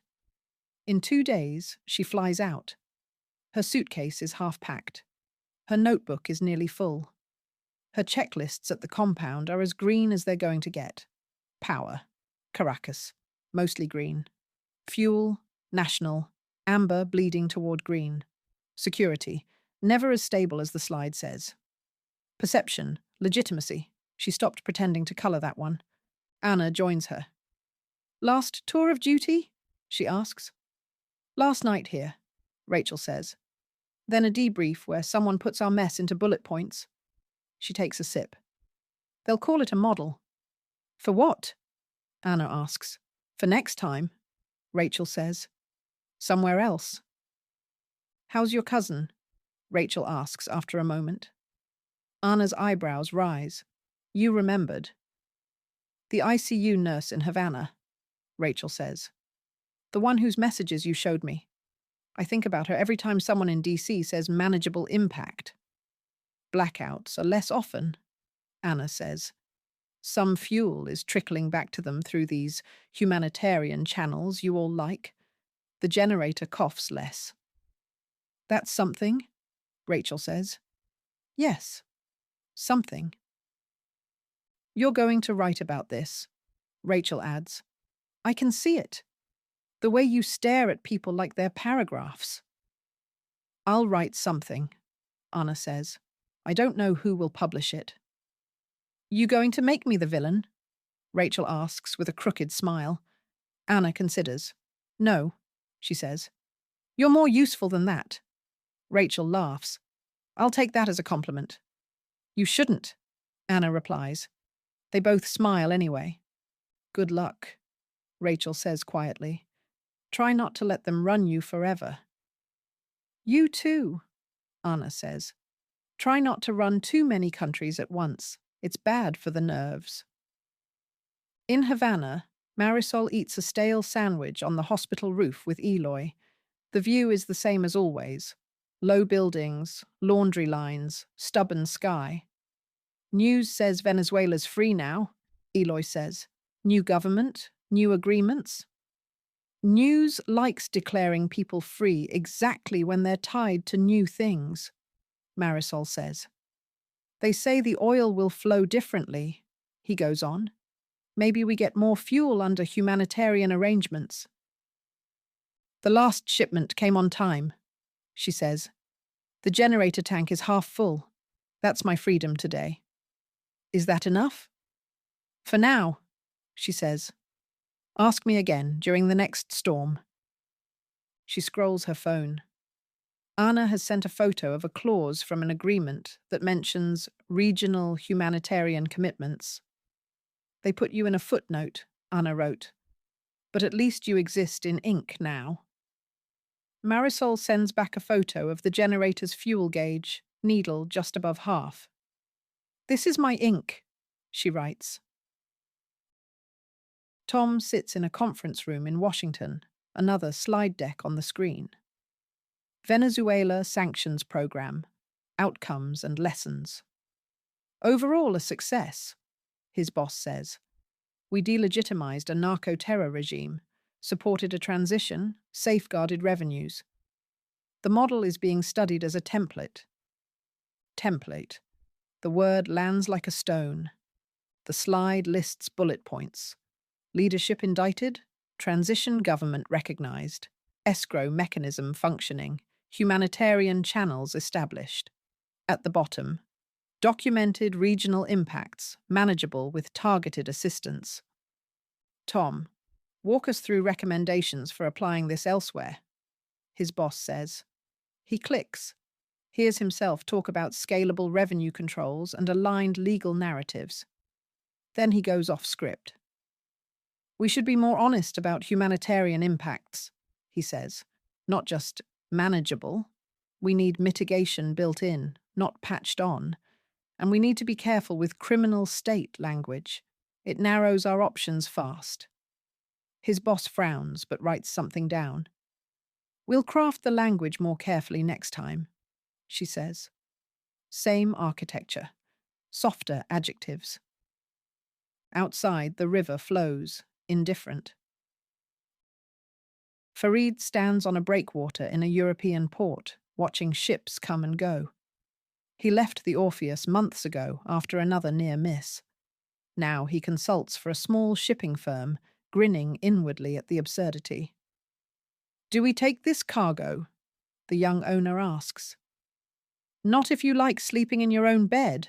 In 2 days, she flies out. Her suitcase is half-packed. Her notebook is nearly full. Her checklists at the compound are as green as they're going to get. Power, Caracas, mostly green. Fuel, national, amber bleeding toward green. Security, never as stable as the slide says. Perception, legitimacy. She stopped pretending to colour that one. Anna joins her. "Last tour of duty?" she asks. "Last night here," Rachel says. "Then a debrief where someone puts our mess into bullet points." She takes a sip. "They'll call it a model." "For what?" Anna asks. "For next time," Rachel says. "Somewhere else." "How's your cousin?" Rachel asks after a moment. Anna's eyebrows rise. "You remembered." "The ICU nurse in Havana," Rachel says. "The one whose messages you showed me. I think about her every time someone in DC says manageable impact." "Blackouts are less often," Anna says. "Some fuel is trickling back to them through these humanitarian channels you all like. The generator coughs less." That's something, Rachel says. Yes, something. You're going to write about this, Rachel adds. I can see it. The way you stare at people like they're paragraphs. I'll write something, Anna says. I don't know who will publish it. You going to make me the villain? Rachel asks with a crooked smile. Anna considers. No, she says. You're more useful than that. Rachel laughs. I'll take that as a compliment. You shouldn't, Anna replies. They both smile anyway. Good luck, Rachel says quietly. Try not to let them run you forever. You too, Anna says. Try not to run too many countries at once. It's bad for the nerves. In Havana, Marisol eats a stale sandwich on the hospital roof with Eloy. The view is the same as always. Low buildings, laundry lines, stubborn sky. News says Venezuela's free now, Eloy says. New government, new agreements. News likes declaring people free exactly when they're tied to new things, Marisol says. They say the oil will flow differently, he goes on. Maybe we get more fuel under humanitarian arrangements. The last shipment came on time, she says. The generator tank is half full. That's my freedom today. Is that enough? For now, she says. Ask me again during the next storm. She scrolls her phone. Anna has sent a photo of a clause from an agreement that mentions regional humanitarian commitments. They put you in a footnote, Anna wrote. But at least you exist in ink now. Marisol sends back a photo of the generator's fuel gauge, needle just above half. This is my ink, she writes. Tom sits in a conference room in Washington, another slide deck on the screen. Venezuela Sanctions Program, Outcomes and Lessons. Overall a success, his boss says. We delegitimized a narco-terror regime, supported a transition, safeguarded revenues. The model is being studied as a template. Template. The word lands like a stone. The slide lists bullet points. Leadership indicted, transition government recognized, escrow mechanism functioning, humanitarian channels established. At the bottom, documented regional impacts, manageable with targeted assistance. Tom, walk us through recommendations for applying this elsewhere, his boss says. He clicks, hears himself talk about scalable revenue controls and aligned legal narratives. Then he goes off script. We should be more honest about humanitarian impacts, he says. Not just manageable. We need mitigation built in, not patched on. And we need to be careful with criminal state language. It narrows our options fast. His boss frowns but writes something down. We'll craft the language more carefully next time, she says. Same architecture. Softer adjectives. Outside, the river flows, indifferent. Farid stands on a breakwater in a European port, watching ships come and go. He left the Orpheus months ago after another near miss. Now he consults for a small shipping firm, grinning inwardly at the absurdity. Do we take this cargo? The young owner asks. Not if you like sleeping in your own bed,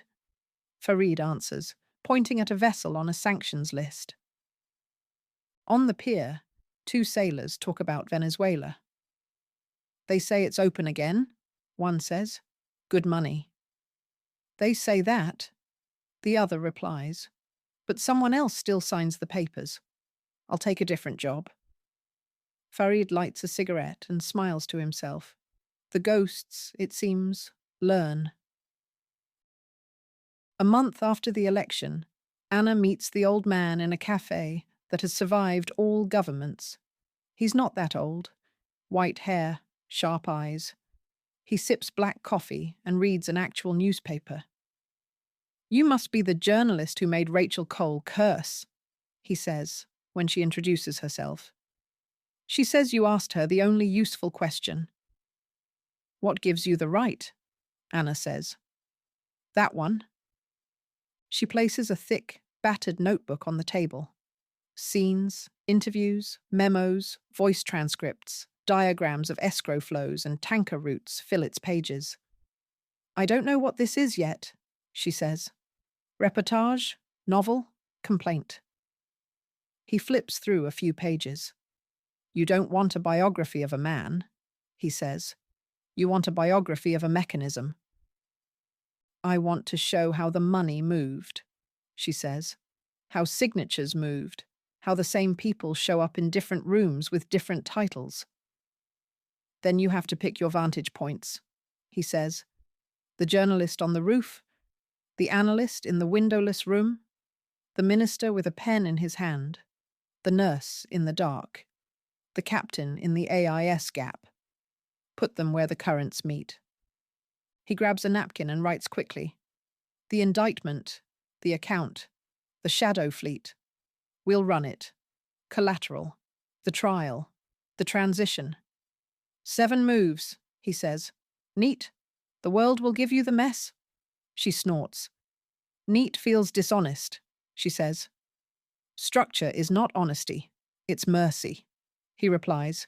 Farid answers, pointing at a vessel on a sanctions list. On the pier, two sailors talk about Venezuela. They say it's open again, one says. Good money. They say that, the other replies. But someone else still signs the papers. I'll take a different job. Farid lights a cigarette and smiles to himself. The ghosts, it seems, learn. A month after the election, Anna meets the old man in a cafe that has survived all governments. He's not that old. White hair, sharp eyes. He sips black coffee and reads an actual newspaper. You must be the journalist who made Rachel Cole curse, he says when she introduces herself. She says you asked her the only useful question. What gives you the right? Anna says. That one. She places a thick, battered notebook on the table. Scenes, interviews, memos, voice transcripts, diagrams of escrow flows and tanker routes fill its pages. I don't know what this is yet, she says. Reportage? Novel? Complaint. He flips through a few pages. You don't want a biography of a man, he says. You want a biography of a mechanism. I want to show how the money moved, she says. How signatures moved. How the same people show up in different rooms with different titles. Then you have to pick your vantage points, he says. The journalist on the roof, the analyst in the windowless room, the minister with a pen in his hand, the nurse in the dark, the captain in the AIS gap. Put them where the currents meet. He grabs a napkin and writes quickly. The indictment, the account, the shadow fleet. We'll run it. Collateral, the trial, the transition. 7 moves, he says. Neat. The world will give you the mess. She snorts. Neat feels dishonest, she says. Structure is not honesty, it's mercy, he replies.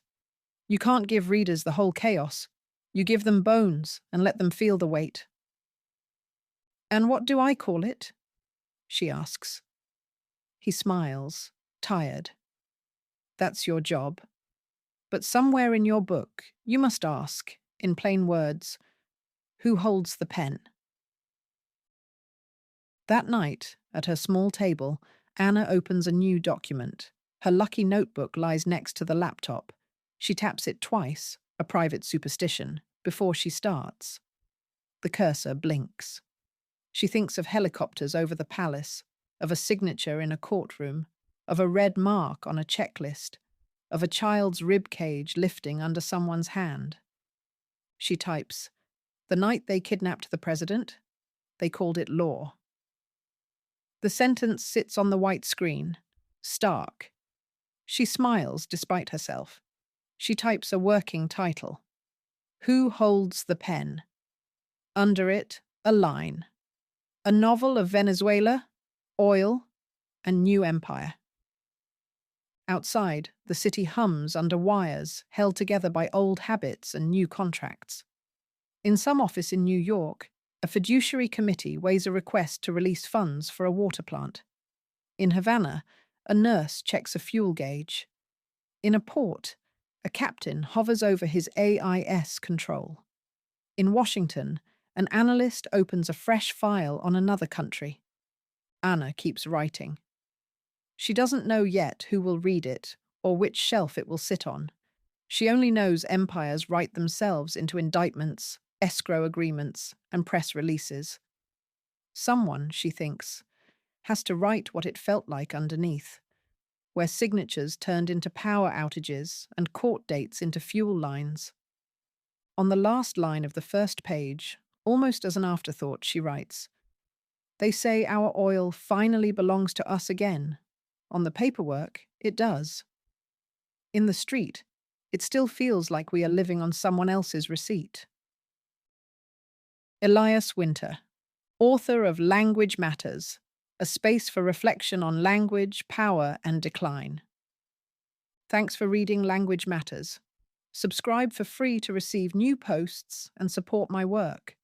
You can't give readers the whole chaos. You give them bones and let them feel the weight. And what do I call it? She asks. He smiles, tired. That's your job. But somewhere in your book, you must ask, in plain words, who holds the pen? That night, at her small table, Anna opens a new document. Her lucky notebook lies next to the laptop. She taps it twice, a private superstition, before she starts. The cursor blinks. She thinks of helicopters over the palace, of a signature in a courtroom, of a red mark on a checklist, of a child's rib cage lifting under someone's hand. She types, the night they kidnapped the president, they called it law. The sentence sits on the white screen, stark. She smiles despite herself. She types a working title. Who holds the pen? Under it, a line. A novel of Venezuela, oil, and new empire. Outside, the city hums under wires held together by old habits and new contracts. In some office in New York, a fiduciary committee weighs a request to release funds for a water plant. In Havana, a nurse checks a fuel gauge. In a port, a captain hovers over his AIS control. In Washington, an analyst opens a fresh file on another country. Anna keeps writing. She doesn't know yet who will read it or which shelf it will sit on. She only knows empires write themselves into indictments, escrow agreements, and press releases. Someone, she thinks, has to write what it felt like underneath, where signatures turned into power outages and court dates into fuel lines. On the last line of the first page, almost as an afterthought, she writes, "They say our oil finally belongs to us again. On the paperwork, it does. In the street, it still feels like we are living on someone else's receipt." Elias Winter, author of Language Matters, a space for reflection on language, power, and decline. Thanks for reading Language Matters. Subscribe for free to receive new posts and support my work.